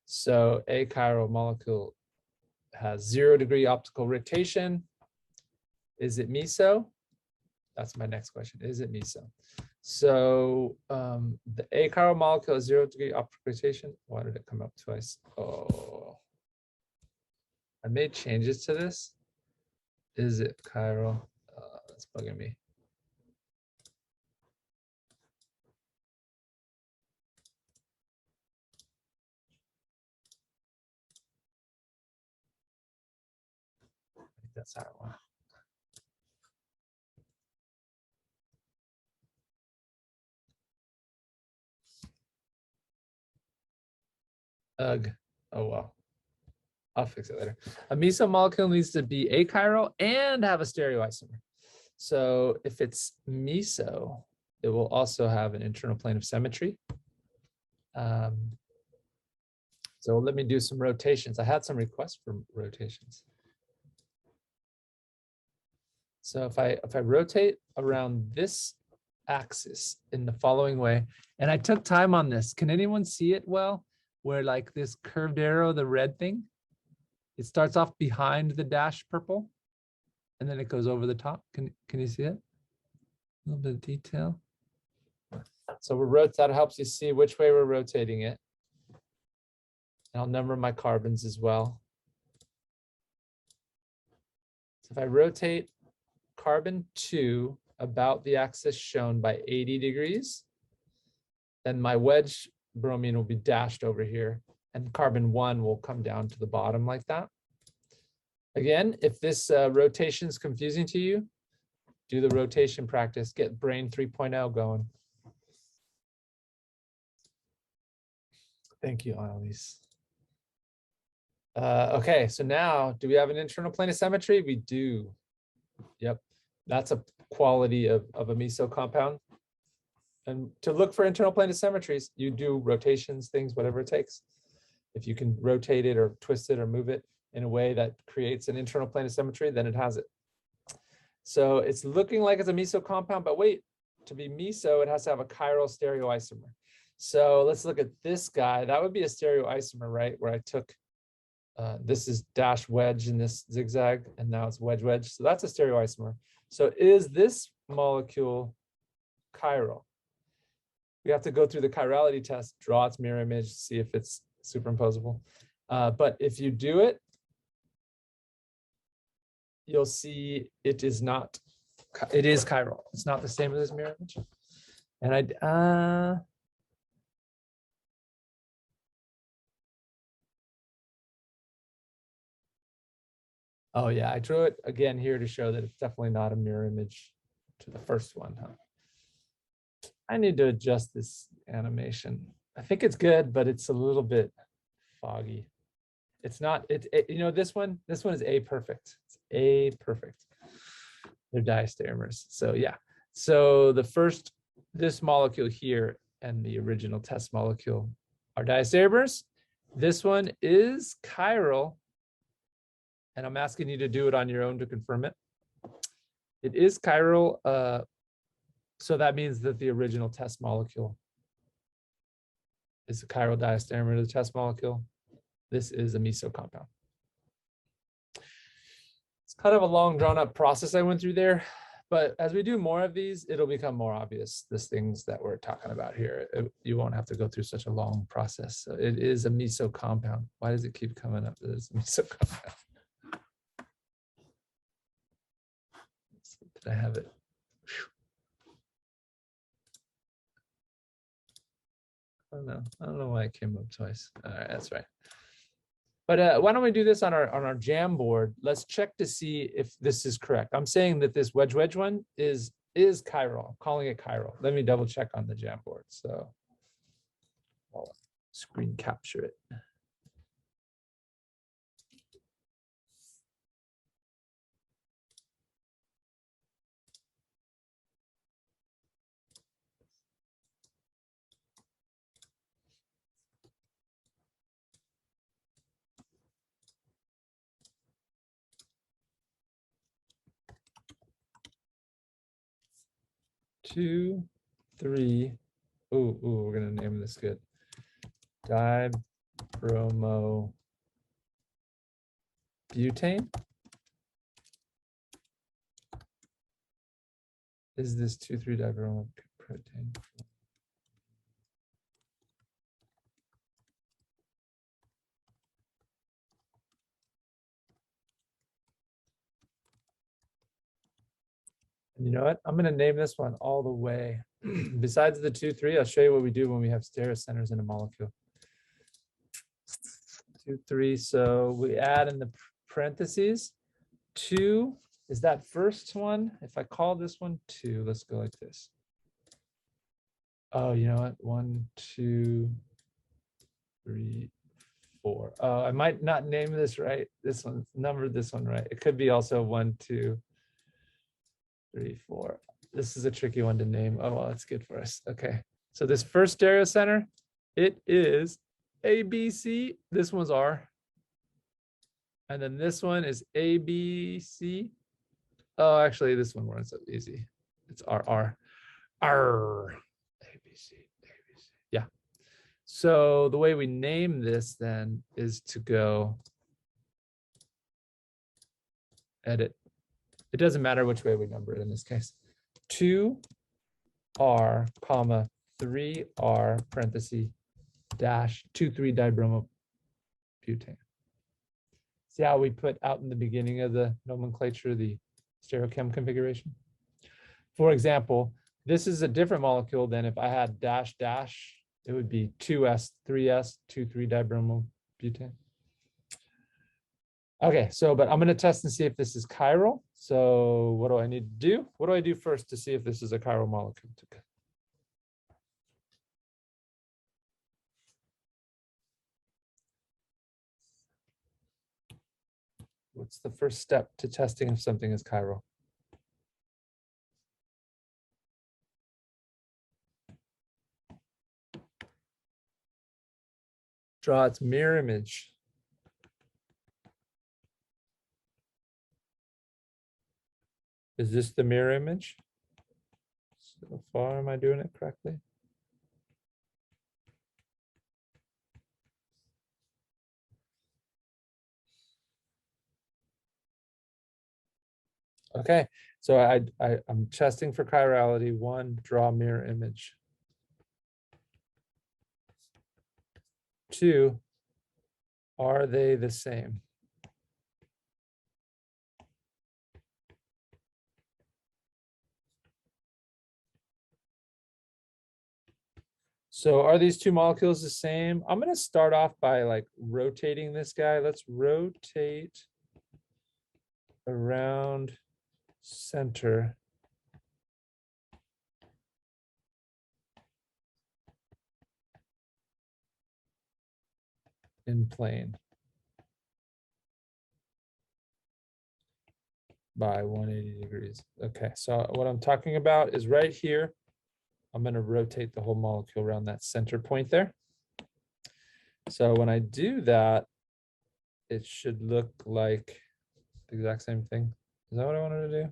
[SPEAKER 1] So a chiral molecule has 0 degree optical rotation. Is it miso? That's my next question. Is it miso? So the a chiral molecule has 0 degree optical rotation. Why did it come up twice? Oh, I made changes to this. Is it chiral? That's bugging me. I think that's how I want it. Ugh. Oh well. I'll fix it later. A miso molecule needs to be achiral and have a stereoisomer. So if it's miso, it will also have an internal plane of symmetry. So let me do some rotations. I had some requests for rotations. So if I rotate around this axis in the following way, and I took time on this, can anyone see it well? Where like this curved arrow, the red thing, it starts off behind the dash purple, and then it goes over the top. Can you see it? A little bit of detail. So that helps you see which way we're rotating it. And I'll number my carbons as well. So if I rotate carbon 2 about the axis shown by 80 degrees, then my wedge bromine will be dashed over here, and carbon 1 will come down to the bottom like that. Again, if this rotation is confusing to you, do the rotation practice, get brain 3.0 going. Thank you, Annalise. Okay, so now, do we have an internal plane of symmetry? We do. Yep, that's a quality of a miso compound. And to look for internal plane of symmetries, you do rotations, things, whatever it takes. If you can rotate it or twist it or move it in a way that creates an internal plane of symmetry, then it has it. So it's looking like it's a miso compound, but wait, to be miso, it has to have a chiral stereoisomer. So let's look at this guy. That would be a stereoisomer, right? Where I took, this is dash wedge in this zigzag, and now it's wedge wedge. So that's a stereoisomer. So is this molecule chiral? We have to go through the chirality test, draw its mirror image, see if it's superimposable. But if you do it, you'll see it is not, it is chiral. It's not the same as this mirror image. And oh yeah, I drew it again here to show that it's definitely not a mirror image to the first one, huh? I need to adjust this animation. I think it's good, but it's a little bit foggy. It's not, you know, this one is A perfect. It's A perfect. They're diastereomers. So yeah. So this molecule here and the original test molecule are diastereomers. This one is chiral. And I'm asking you to do it on your own to confirm it. It is chiral. So that means that the original test molecule is a chiral diastereomer to the test molecule. This is a miso compound. It's kind of a long drawn up process I went through there, but as we do more of these, it'll become more obvious, these things that we're talking about here. You won't have to go through such a long process. So it is a miso compound. Why does it keep coming up that it's a miso compound? Did I have it? I don't know why it came up twice. All right, that's right. But why don't we do this on our Jamboard? Let's check to see if this is correct. I'm saying that this wedge one is chiral. I'm calling it chiral. Let me double check on the Jamboard. So I'll screen capture it. Two, three. Ooh, we're gonna name this good. Dibromobutane. Is this 2,3-dibromobutane? And you know what? I'm going to name this one all the way. Besides the 2,3, I'll show you what we do when we have stereocenters in a molecule. 2,3. So we add in the parentheses 2 is that first one. If I call this one 2, let's go like this. Oh, you know what? 1, 2, 3, 4. Oh, I might not name this right. This one, numbered this one right. It could be also 1, 2, 3, 4. This is a tricky one to name. Oh, well, that's good for us. Okay. So this first stereocenter, it is ABC. This one's R. And then this one is ABC. Oh, actually, this one wasn't so easy. It's RR. R. ABC. ABC. Yeah. So the way we name this then is to go edit. It doesn't matter which way we number it in this case. 2R, comma, 3R, parenthesis, dash, 2,3-dibromobutane. See how we put out in the beginning of the nomenclature the Stereochem configuration? For example, this is a different molecule than if I had dash, dash, it would be 2S, 3S, 2,3-dibromobutane. Okay, so, but I'm going to test and see if this is chiral. So what do I need to do? What do I do first to see if this is a chiral molecule? What's the first step to testing if something is chiral? Draw its mirror image. Is this the mirror image? So far, am I doing it correctly? Okay, so I'm testing for chirality. 1, draw mirror image. 2, are they the same? So are these two molecules the same? I'm going to start off by like rotating this guy. Let's rotate around center. in plane by 180 degrees. Okay, so what I'm talking about is right here. I'm going to rotate the whole molecule around that center point there. So when I do that, it should look like the exact same thing. Is that what I wanted to do?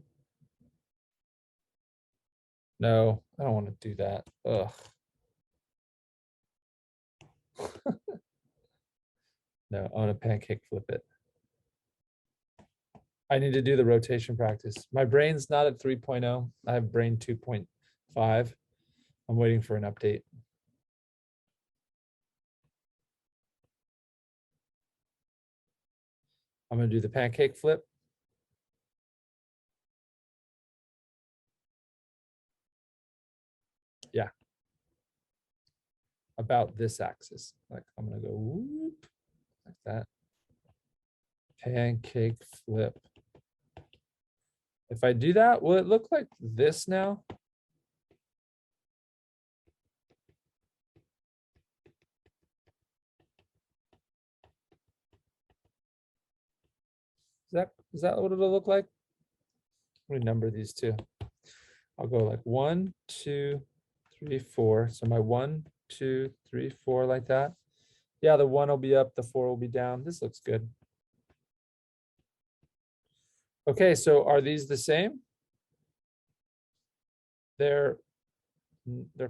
[SPEAKER 1] No, I don't want to do that. Ugh. No, I want to pancake flip it. I need to do the rotation practice. My brain's not at 3.0. I have brain 2.5. I'm waiting for an update. I'm going to do the pancake flip. Yeah. About this axis. Like I'm going to go whoop, like that. Pancake flip. If I do that, will it look like this now? Is that what it'll look like? Let me number these two. I'll go like 1, 2, 3, 4. So my 1, 2, 3, 4 like that. Yeah, the 1 will be up, the 4 will be down. This looks good. Okay, so are these the same? They're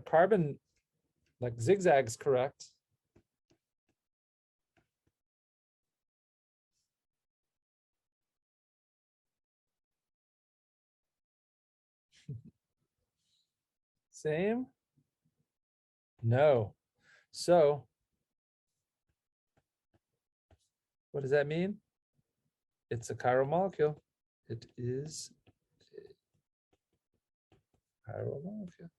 [SPEAKER 1] carbon like zigzags, correct? Same? No. So what does that mean? It's a chiral molecule. It is a chiral molecule.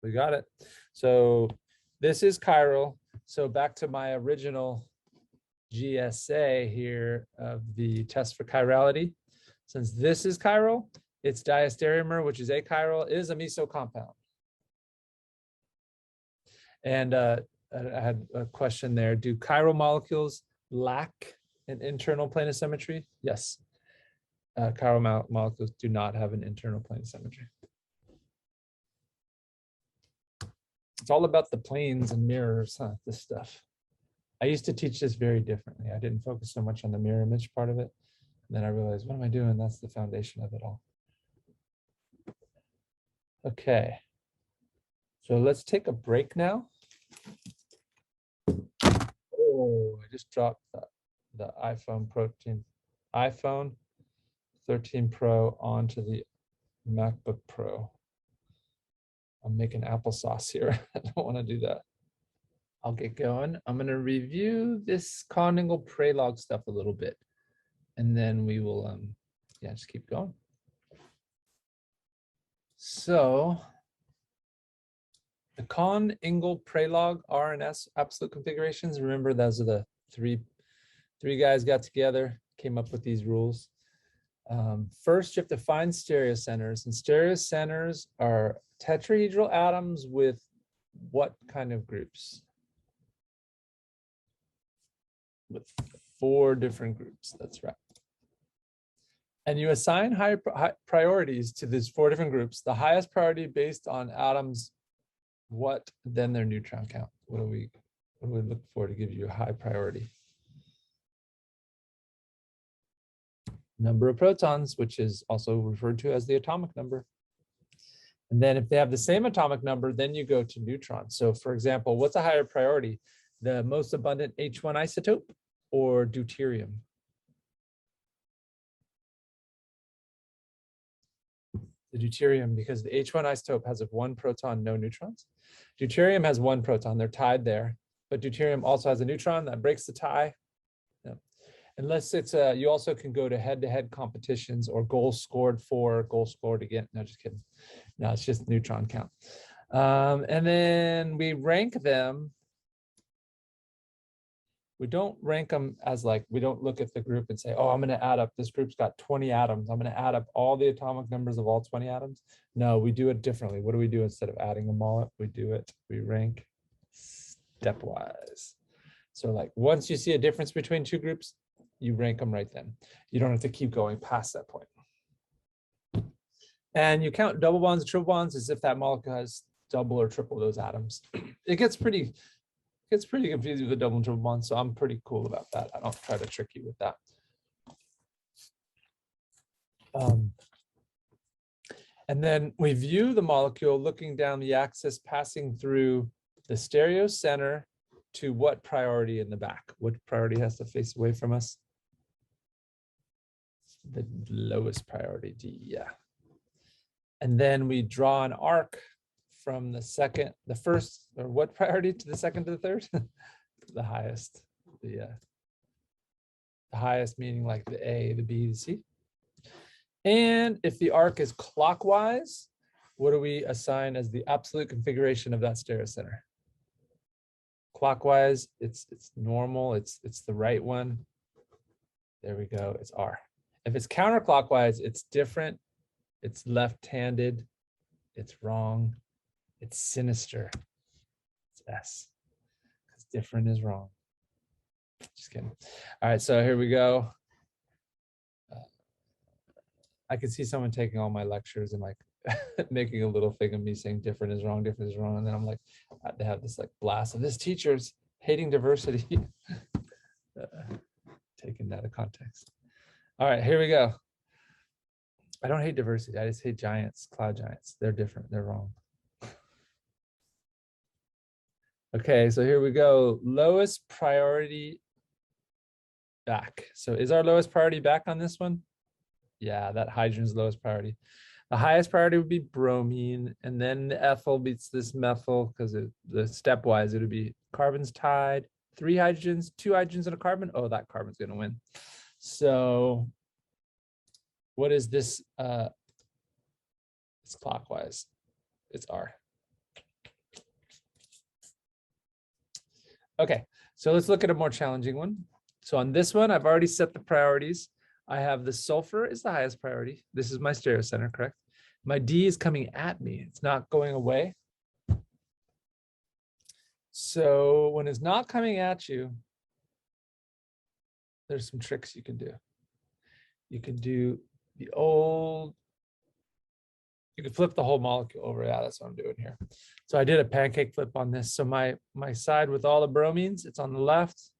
[SPEAKER 1] We got it. So this is chiral. So back to my original GSA here of the test for chirality. Since this is chiral, its diastereomer, which is achiral, is a meso compound. And I had a question there. Do chiral molecules lack an internal plane of symmetry? Yes. Chiral molecules do not have an internal plane of symmetry. It's all about the planes and mirrors, huh, this stuff. I used to teach this very differently. I didn't focus so much on the mirror image part of it. And then I realized, what am I doing? That's the foundation of it all. Okay. So let's take a break now. Oh, I just dropped the iPhone 13 Pro onto the MacBook Pro. I'm making applesauce here. I don't want to do that. I'll get going. I'm going to review this Coningal Prelog stuff a little bit, and then we will, yeah, just keep going. So the Coningal Prelog RNS absolute configurations. Remember, those are the three guys got together, came up with these rules. First, you have to find stereocenters, and stereocenters are tetrahedral atoms with what kind of groups? With 4 different groups. That's right. And you assign high priorities to these 4 different groups. The highest priority based on atoms, what, then their neutron count. What do we look for to give you a high priority? Number of protons, which is also referred to as the atomic number. And then if they have the same atomic number, then you go to neutrons. So for example, what's a higher priority? The most abundant H1 isotope or deuterium? The deuterium, because the H1 isotope has 1 proton, no neutrons. Deuterium has 1 proton, they're tied there. But deuterium also has a neutron that breaks the tie. No. Unless it's you also can go to head-to-head competitions or goals scored for, goals scored again. No, just kidding. No, it's just neutron count. And then we rank them we don't rank them as like, we don't look at the group and say, oh, I'm going to add up, this group's got 20 atoms. I'm going to add up all the atomic numbers of all 20 atoms. No, we do it differently. What do we do instead of adding them all up? We rank stepwise. So like once you see a difference between two groups, you rank them right then. You don't have to keep going past that point. And you count double bonds and triple bonds as if that molecule has double or triple those atoms. It gets pretty confusing with the double and triple bonds, so I'm pretty cool about that. I don't try to trick you with that. And then we view the molecule looking down the axis, passing through the stereo center to what priority in the back? What priority has to face away from us? The lowest priority, D, yeah. And then we draw an arc from the first, or what priority to the second to the third? The highest, the highest meaning like the A, the B, the C. And if the arc is clockwise, what do we assign as the absolute configuration of that stereocenter? Clockwise, it's normal, it's the right one. There we go, it's R. If it's counterclockwise, it's different, it's left-handed, it's wrong, it's sinister, it's S, because different is wrong. Just kidding. All right, so here we go. I could see someone taking all my lectures and like making a little thing of me saying different is wrong, and then I'm like, they have this like blast of this teacher's hating diversity. Taking that out of context. All right, here we go. I don't hate diversity, I just hate giants, cloud giants. They're different, they're wrong. Okay, so here we go. Lowest priority back. So is our lowest priority back on this one? Yeah, that hydrogen's lowest priority. The highest priority would be bromine, and then the ethyl beats this methyl because the stepwise it would be carbons tied, 3 hydrogens, 2 hydrogens and a carbon. Oh, that carbon's going to win. So what is this? It's clockwise. It's R. Okay, so let's look at a more challenging one. So on this one, I've already set the priorities. I have the sulfur is the highest priority. This is my stereocenter, correct? My D is coming at me. It's not going away. So when it's not coming at you, there's some tricks you can do. You can do the old, you can flip the whole molecule over. Yeah, that's what I'm doing here. So I did a pancake flip on this. So my side with all the bromines, it's on the left.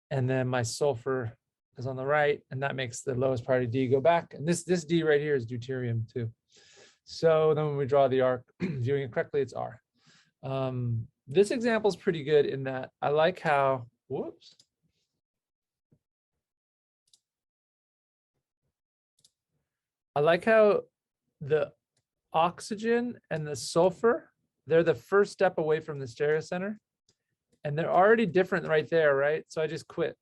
[SPEAKER 1] And then my sulfur is on the right, and that makes the lowest priority D go back. And this D right here is deuterium too. So then when we draw the arc, viewing it correctly, it's R. This example is pretty good in that I like how, whoops. I like how the oxygen and the sulfur, they're the first step away from the stereocenter. And they're already different right there, right? So I just quit.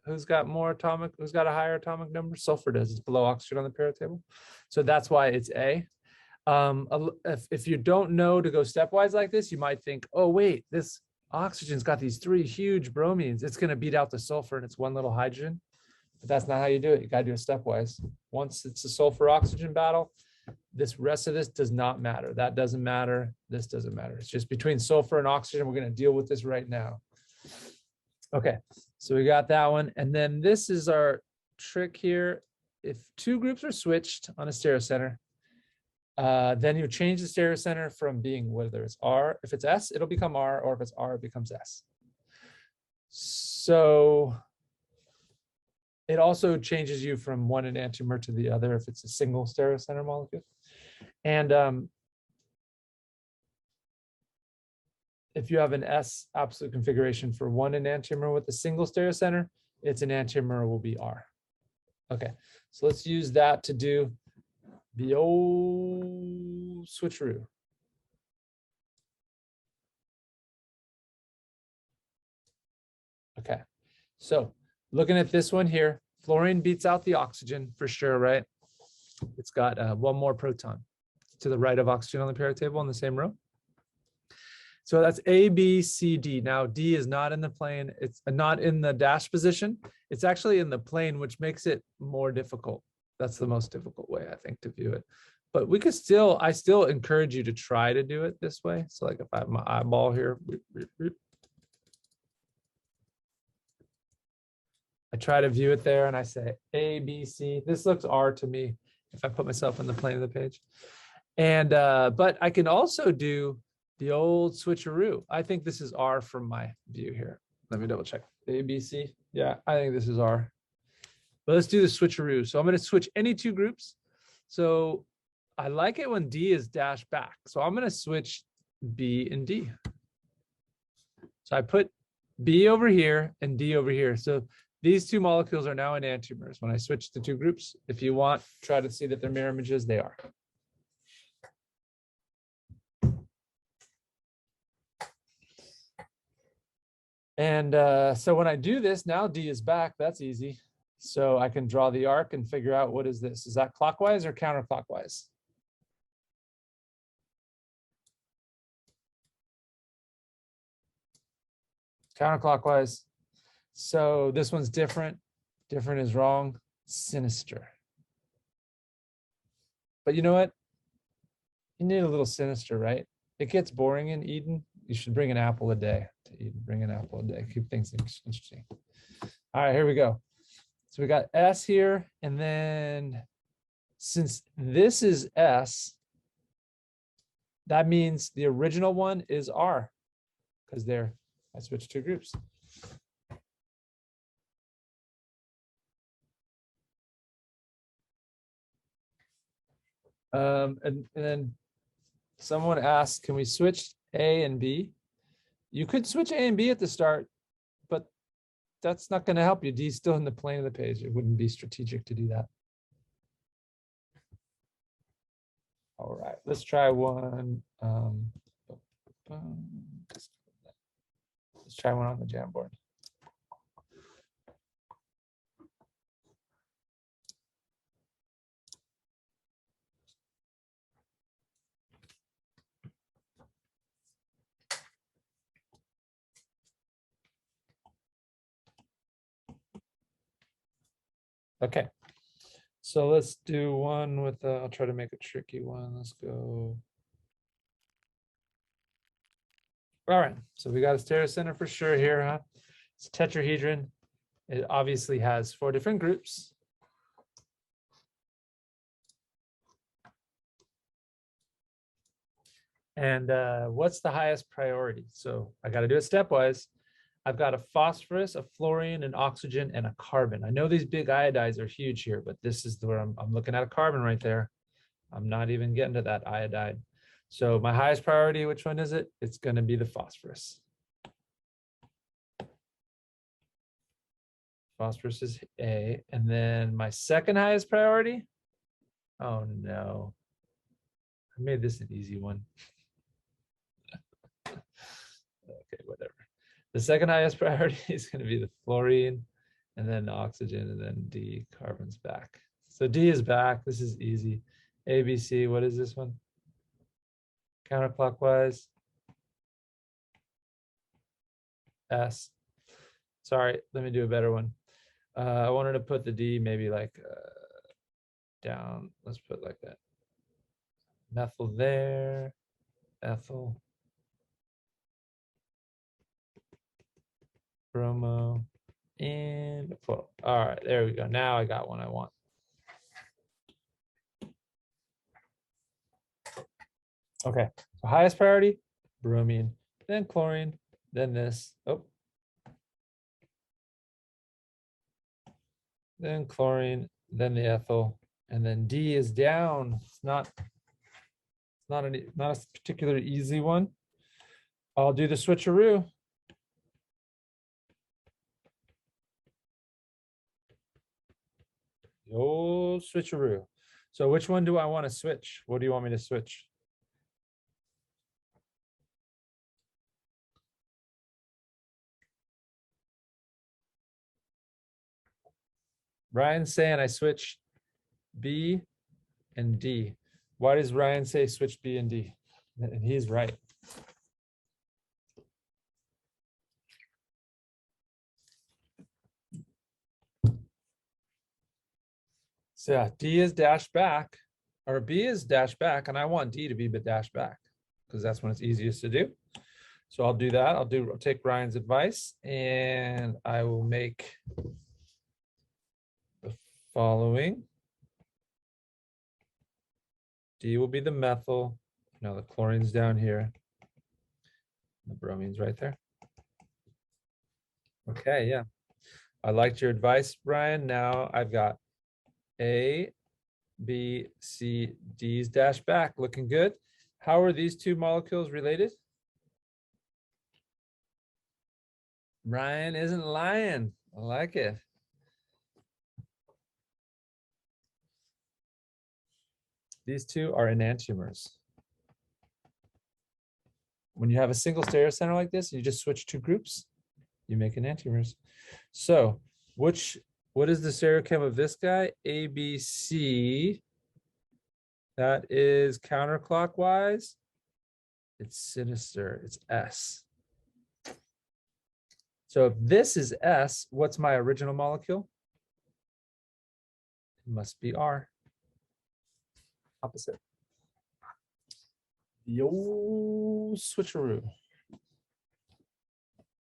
[SPEAKER 1] Who's got more atomic, who's got a higher atomic number? Sulfur does, it's below oxygen on the periodic table. So that's why it's A. If you don't know to go stepwise like this, you might think, oh wait, this oxygen's got these 3 huge bromines. It's gonna beat out the sulfur and it's 1 little hydrogen. But that's not how you do it. You gotta do it stepwise. Once it's a sulfur oxygen battle, this rest of this does not matter. That doesn't matter. This doesn't matter. It's just between sulfur and oxygen. We're going to deal with this right now. Okay, so we got that one. And then this is our trick here. If 2 groups are switched on a stereocenter, then you change the stereocenter from being whether it's R. If it's S, it'll become R, or if it's R, it becomes S. So it also changes you from one enantiomer to the other if it's a single stereocenter molecule. And if you have an S absolute configuration for one enantiomer with a single stereocenter, its enantiomer will be R. Okay, so let's use that to do the old switcheroo. Okay, so looking at this one here, fluorine beats out the oxygen for sure, right? It's got 1 more proton to the right of oxygen on the periodic table in the same row. So that's A, B, C, D. Now D is not in the plane. It's not in the dash position. It's actually in the plane, which makes it more difficult. That's the most difficult way, I think, to view it. But we could still, I still encourage you to try to do it this way. So like if I have my eyeball here, I try to view it there and I say A, B, C. This looks R to me if I put myself in the plane of the page. And, but I can also do the old switcheroo. I think this is R from my view here. Let me double check. A, B, C. Yeah, I think this is R. But let's do the switcheroo. So I'm going to switch any two groups. So I like it when D is dashed back. So I'm going to switch B and D. So I put B over here and D over here. So these two molecules are now enantiomers. When I switch the two groups, if you want, try to see that they're mirror images, they are. And so when I do this, now D is back. That's easy. So I can draw the arc and figure out what is this. Is that clockwise or counterclockwise? Counterclockwise. So this one's different. Different is wrong. Sinister. But you know what? You need a little sinister, right? It gets boring in Eden. You should bring an apple a day to Eden. Bring an apple a day. Keep things interesting. All right, here we go. So we got S here. And then since this is S, that means the original one is R because I switched two groups. And then someone asked, can we switch A and B? You could switch A and B at the start, but that's not going to help you. D is still in the plane of the page. It wouldn't be strategic to do that. All right, let's try one. Let's try one on the Jamboard. Okay, so let's do one with, I'll try to make a tricky one. Let's go. All right, so we got a stereocenter for sure here, huh? It's a tetrahedron. It obviously has 4 different groups. And what's the highest priority? So I got to do it stepwise. I've got a phosphorus, a fluorine, an oxygen, and a carbon. I know these big iodides are huge here, but this is where I'm looking at a carbon right there. I'm not even getting to that iodide. So my highest priority, which one is it? It's going to be the phosphorus. Phosphorus is A. And then my second highest priority. Oh no. I made this an easy one. Okay, whatever. The second highest priority is going to be the fluorine, and then the oxygen, and then D, carbon's back. So D is back. This is easy. A, B, C, what is this one? Counterclockwise. S. Sorry, let me do a better one. I wanted to put the D maybe like down. Let's put like that. Methyl there, ethyl. Bromo and all right, there we go. Now I got one I want. Okay, so highest priority, bromine, then chlorine, then this. Oh, then chlorine, then the ethyl, and then D is down. It's not a particularly easy one. I'll do the switcheroo. The old switcheroo. So which one do I want to switch? What do you want me to switch? Ryan's saying I switch B and D. Why does Ryan say switch B and D? And he's right. So yeah, D is dashed back, or B is dashed back, and I want D to be the dashed back because that's when it's easiest to do. So I'll do that. I'll take Ryan's advice, and I will make the following. D will be the methyl. Now the chlorine's down here. The bromine's right there. Okay, yeah. I liked your advice, Brian. Now I've got A, B, C, D's dashed back. Looking good. How are these two molecules related? Brian isn't lying. I like it. These two are enantiomers. When you have a single stereocenter like this, you just switch two groups, you make enantiomers. So what is the stereochem of this guy? ABC. That is counterclockwise. It's sinister. It's S. So if this is S, what's my original molecule? It must be R. Opposite. Yo, switcheroo.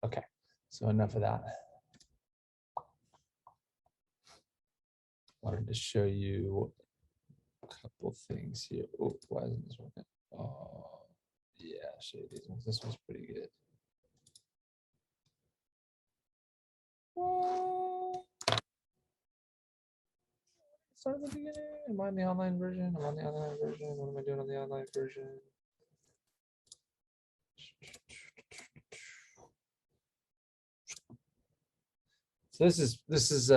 [SPEAKER 1] Okay, so enough of that. Wanted to show you a couple things here. Oh, why isn't this working? Oh, yeah, I'll show you these ones. This one's pretty good. Start at the beginning. Am I on the online version? I'm on the online version. What am I doing on the online version? So this is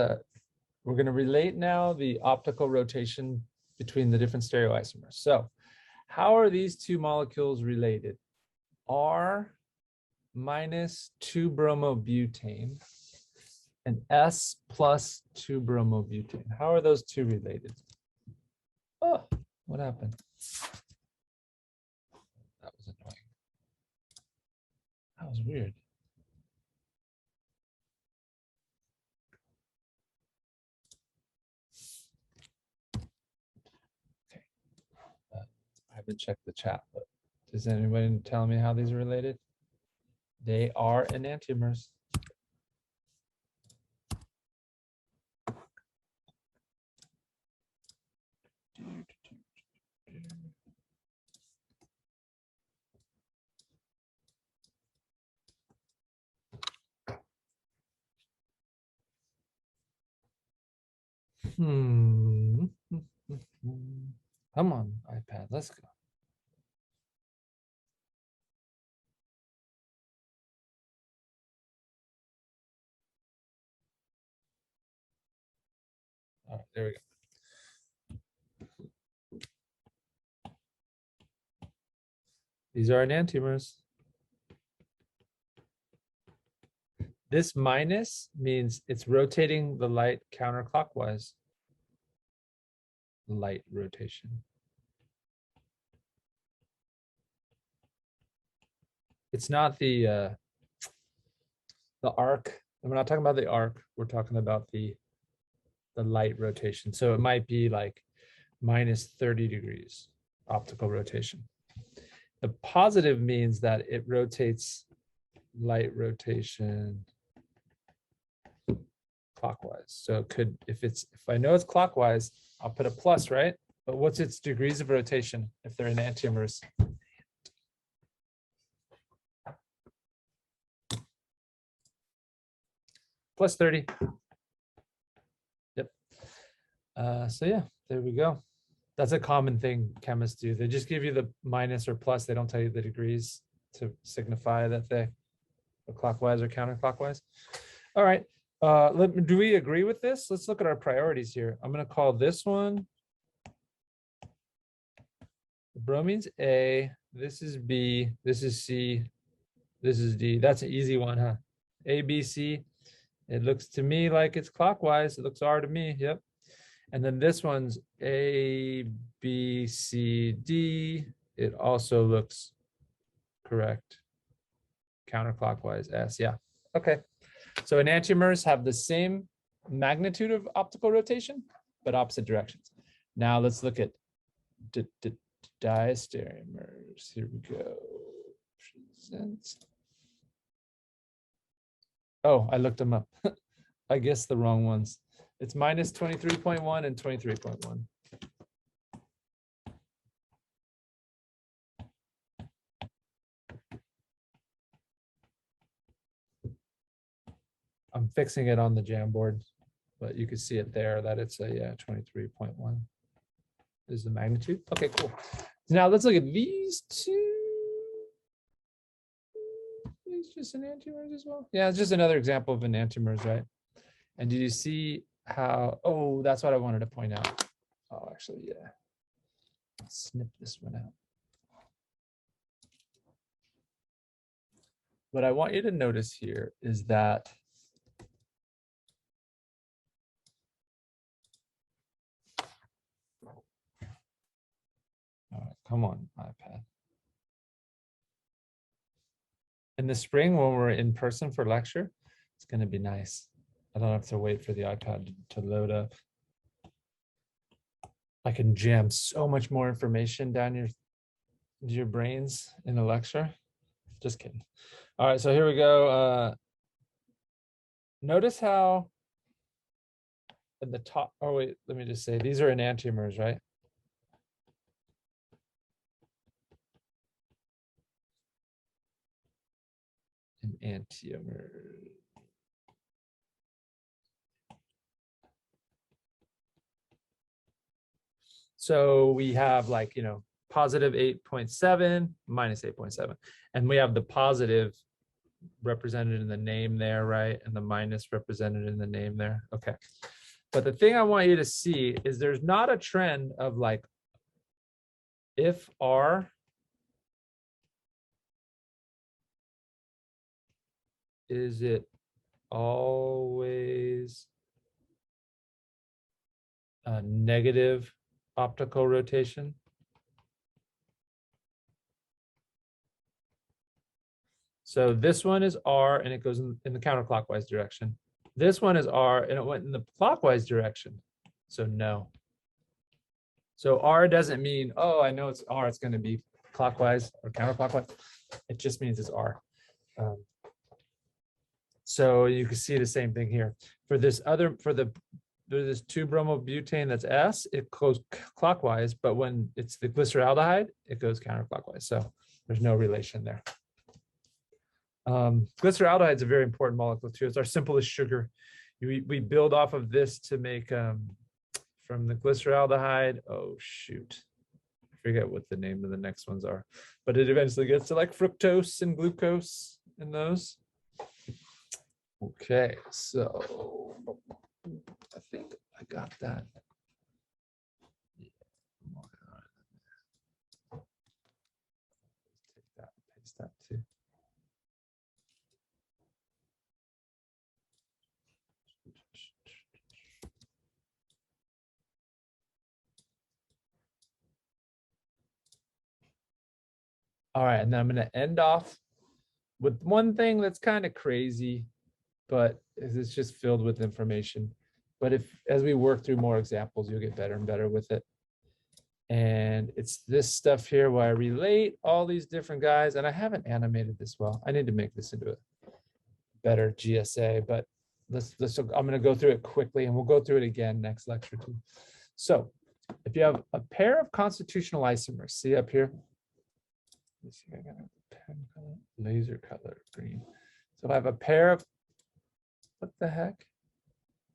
[SPEAKER 1] we're going to relate now the optical rotation between the different stereoisomers. So how are these two molecules related? R minus 2-bromobutane and S plus 2-bromobutane. How are those two related? Oh, what happened? That was annoying. That was weird. Okay. I haven't checked the chat, but does anybody tell me how these are related? They are enantiomers. Come on, iPad, let's go. All right, there we go. These are enantiomers. This minus means it's rotating the light counterclockwise. Light rotation. It's not the arc. And we're not talking about the arc. We're talking about the light rotation. So it might be like minus 30 degrees optical rotation. The positive means that it rotates light rotation clockwise. So it could, if I know it's clockwise, I'll put a plus, right? But what's its degrees of rotation if they're enantiomers? Plus 30. Yep. So yeah, there we go. That's a common thing chemists do. They just give you the minus or plus. They don't tell you the degrees to signify that they are clockwise or counterclockwise. All right. Do we agree with this? Let's look at our priorities here. I'm going to call this one. The bromine's A. This is B. This is C. This is D. That's an easy one, huh? A, B, C. It looks to me like it's clockwise. It looks R to me. Yep. And then this one's A, B, C, D. It also looks correct. Counterclockwise, S. Yeah. Okay. So enantiomers have the same magnitude of optical rotation. but opposite directions. Now let's look at diastereomers. Here we go. Present. Oh, I looked them up. I guess the wrong ones. It's minus 23.1 and 23.1. I'm fixing it on the Jamboard, but you can see it there that it's a 23.1 is the magnitude. Okay, cool. Now let's look at these two. It's just enantiomers as well. Yeah, it's just another example of enantiomers, right? And did you see how, oh, that's what I wanted to point out. Oh, actually, yeah. Snip this one out. What I want you to notice here is that all right, come on, iPad. In the spring, when we're in person for lecture, it's going to be nice. I don't have to wait for the iPad to load up. I can jam so much more information down your brains in a lecture. Just kidding. All right, so here we go. Notice how at the top, oh wait, let me just say, these are enantiomers, right? Enantiomer. So we have like, you know, positive 8.7, minus 8.7. And we have the positive represented in the name there, right? And the minus represented in the name there. Okay. But the thing I want you to see is there's not a trend of like, if R is it always a negative optical rotation? So this one is R and it goes in the counterclockwise direction. This one is R and it went in the clockwise direction. So no. So R doesn't mean, oh, I know it's R, it's going to be clockwise or counterclockwise. It just means it's R. So you can see the same thing here. For this other, there's this 2-bromobutane that's S, it goes clockwise, but when it's the glyceraldehyde, it goes counterclockwise. So there's no relation there. Glyceraldehyde is a very important molecule too. It's our simplest sugar. We build off of this to make, from the glyceraldehyde, oh shoot, I forget what the name of the next ones are, but it eventually gets to like fructose and glucose in those. Okay, so I think I got that. Yeah, take that, paste that too. All right, and then I'm going to end off with one thing that's kind of crazy, but it's just filled with information. But as we work through more examples, you'll get better and better with it. And it's this stuff here where I relate all these different guys, and I haven't animated this well. I need to make this into a better GSA, but I'm going to go through it quickly, and we'll go through it again next lecture too. So if you have a pair of constitutional isomers, see up here? Let's see, I got a pen color, laser color green. So if I have a pair of, what the heck?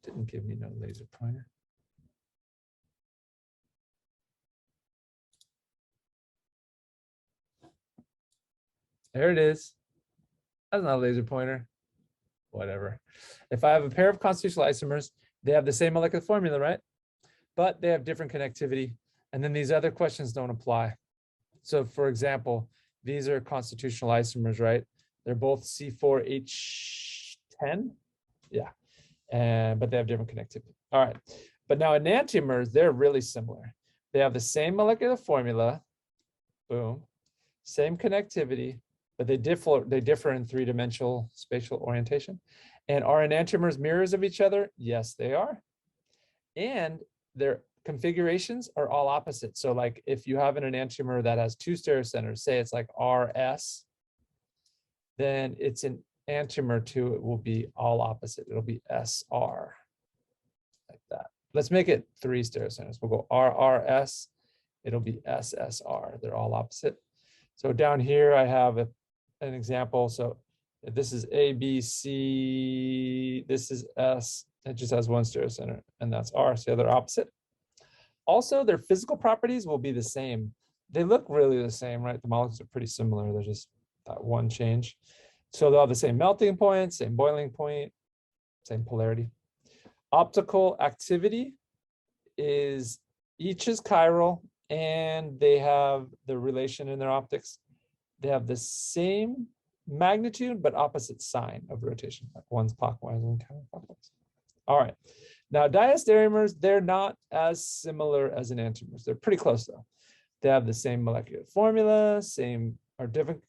[SPEAKER 1] Didn't give me no laser pointer. There it is. That's not a laser pointer. Whatever. If I have a pair of constitutional isomers, they have the same molecular formula, right? But they have different connectivity. And then these other questions don't apply. So for example, these are constitutional isomers, right? They're both C4H10. Yeah. But they have different connectivity. All right. But now enantiomers, they're really similar. They have the same molecular formula. Boom. Same connectivity, but they differ in three-dimensional spatial orientation. And are enantiomers mirrors of each other? Yes, they are. And their configurations are all opposite. So like if you have an enantiomer that has two stereocenters, say it's like RS, then it's an enantiomer to it will be all opposite. It'll be SR, like that. Let's make it 3 stereocenters. We'll go RRS, it'll be SSR. They're all opposite. So down here I have an example. So this is ABC, this is S, it just has one stereocenter, and that's R, so they're opposite. Also, their physical properties will be the same. They look really the same, right? The molecules are pretty similar. They're just that one change. So they'll have the same melting point, same boiling point, same polarity. Optical activity is each is chiral, and they have the relation in their optics. They have the same magnitude, but opposite sign of rotation. Like one's clockwise and counterclockwise. All right. Now, diastereomers, they're not as similar as enantiomers. They're pretty close, though. They have the same molecular formula, same or different,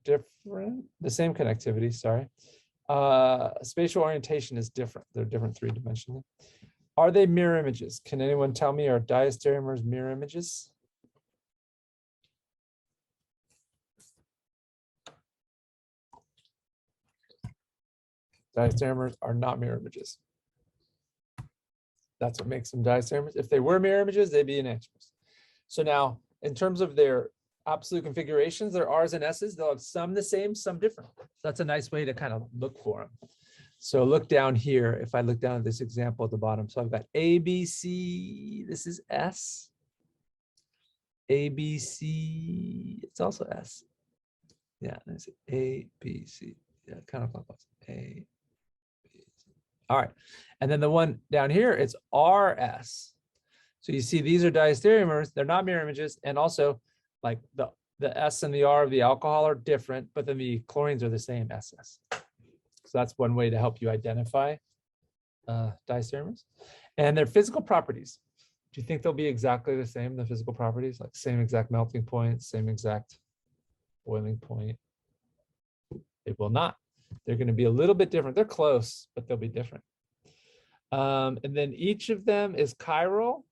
[SPEAKER 1] the same connectivity, sorry. Spatial orientation is different. They're different 3-dimensionally. Are they mirror images? Can anyone tell me, are diastereomers mirror images? Diastereomers are not mirror images. That's what makes them diastereomers. If they were mirror images, they'd be enantiomers. So now, in terms of their absolute configurations, their R's and S's, they'll have some the same, some different. So that's a nice way to kind of look for them. So look down here. If I look down at this example at the bottom, so I've got A, B, C. This is S. A, B, C. It's also S. Yeah, that's A, B, C. Yeah, counterclockwise. A. All right, and then the one down here, it's RS. So you see these are diastereomers, they're not mirror images, and also like the S and the R of the alcohol are different, but then the chlorines are the same SS. So that's one way to help you identify diastereomers. And their physical properties. Do you think they'll be exactly the same, the physical properties? Like same exact melting point, same exact boiling point? It will not. They're going to be a little bit different. They're close, but they'll be different. And then each of them is chiral.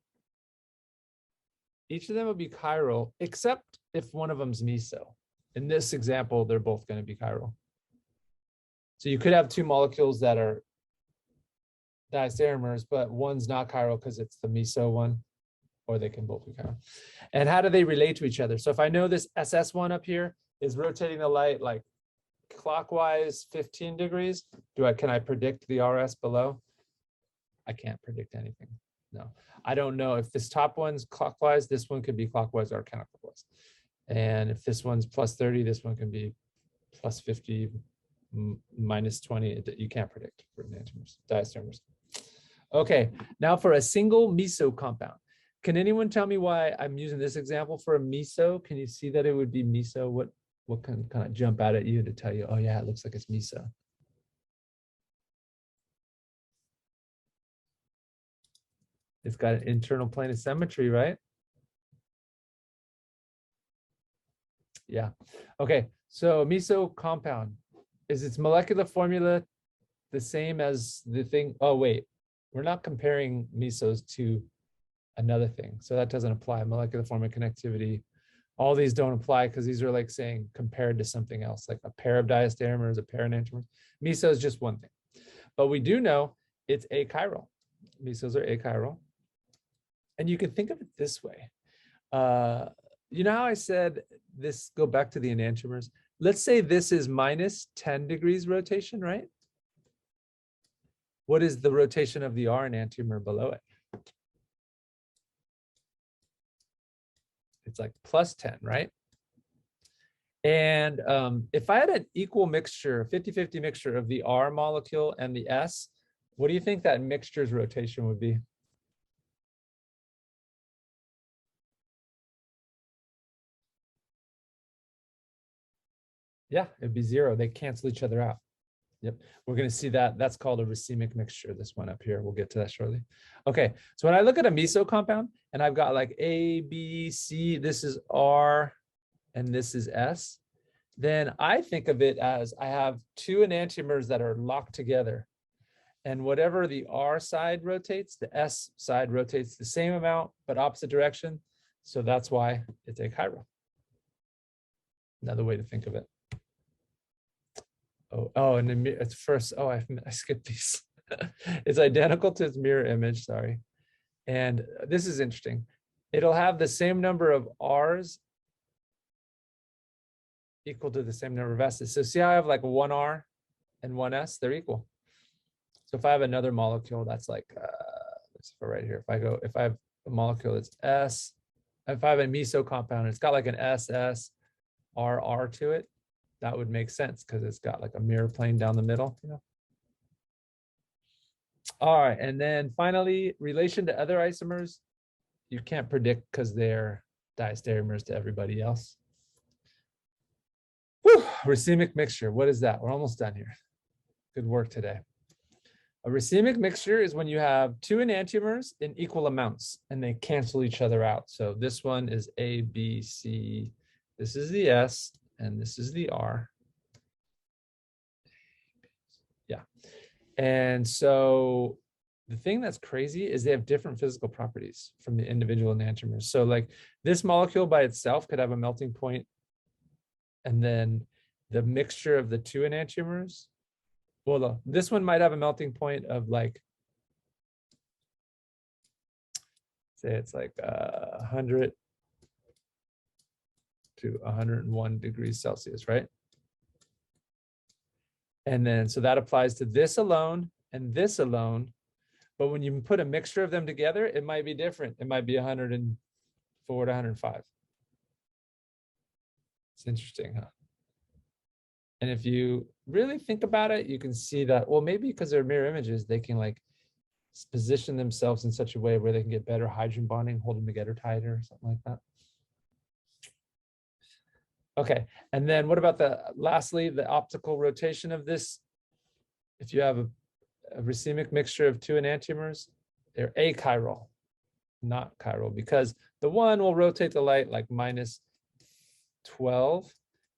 [SPEAKER 1] Each of them will be chiral, except if one of them's miso. In this example, they're both going to be chiral. So you could have 2 molecules that are diastereomers, but one's not chiral because it's the miso one, or they can both be chiral. And how do they relate to each other? So if I know this SS one up here is rotating the light like clockwise 15 degrees, can I predict the RS below? I can't predict anything. No, I don't know if this top one's clockwise, this one could be clockwise or counterclockwise. And if this one's plus 30, this one can be plus 50, minus 20. You can't predict for enantiomers, diastereomers. Okay, now for a single miso compound. Can anyone tell me why I'm using this example for a miso? Can you see that it would be miso? What can kind of jump out at you to tell you, oh yeah, it looks like it's miso? It's got an internal plane of symmetry, right? Yeah. Okay, so miso compound, is its molecular formula the same as the thing? Oh wait, we're not comparing misos to another thing, so that doesn't apply. Molecular formula, connectivity, all these don't apply because these are like saying compared to something else, like a pair of diastereomers, a pair of enantiomers. Miso is just one thing, but we do know it's achiral. Misos are achiral. And you can think of it this way. You know how I said this, go back to the enantiomers. Let's say this is minus 10 degrees rotation, right? What is the rotation of the R enantiomer below it? It's like plus 10, right? And if I had an equal mixture, 50-50 mixture of the R molecule and the S, what do you think that mixture's rotation would be? Yeah, it'd be 0. They cancel each other out. Yep, we're going to see that. That's called a racemic mixture, this one up here. We'll get to that shortly. Okay, so when I look at a miso compound and I've got like A, B, C, this is R, and this is S, then I think of it as I have 2 enantiomers that are locked together. And whatever the R side rotates, the S side rotates the same amount, but opposite direction. So that's why it's a chiral. Another way to think of it. Oh, and then it's first. Oh, I skipped these. It's identical to its mirror image. Sorry. And this is interesting. It'll have the same number of R's equal to the same number of S's. So see how I have like one R and one S? They're equal. So if I have another molecule that's like, let's put right here. If I have a molecule that's S, if I have a Miso compound, it's got like an SS, RR to it, that would make sense because it's got like a mirror plane down the middle, you know. All right, and then finally, relation to other isomers, you can't predict because they're diastereomers to everybody else. Whew, racemic mixture, what is that? We're almost done here. Good work today. A racemic mixture is when you have two enantiomers in equal amounts and they cancel each other out. So this one is A, B, C, this is the S, and this is the R. Yeah. And so the thing that's crazy is they have different physical properties from the individual enantiomers. So like this molecule by itself could have a melting point, and then the mixture of the two enantiomers, well, this one might have a melting point of like, say it's like 100 to 101 degrees Celsius, right? And then, so that applies to this alone and this alone. But when you put a mixture of them together, it might be different. It might be 104 to 105. It's interesting, huh? And if you really think about it, you can see that, well, maybe because they're mirror images, they can like position themselves in such a way where they can get better hydrogen bonding, hold them together tighter, or something like that. Okay, and then what about lastly, the optical rotation of this? If you have a racemic mixture of two enantiomers, they're achiral, not chiral, because the one will rotate the light like minus 12.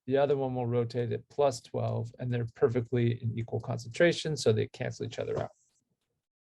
[SPEAKER 1] The other one will rotate at plus 12, and they're perfectly in equal concentration, so they cancel each other out.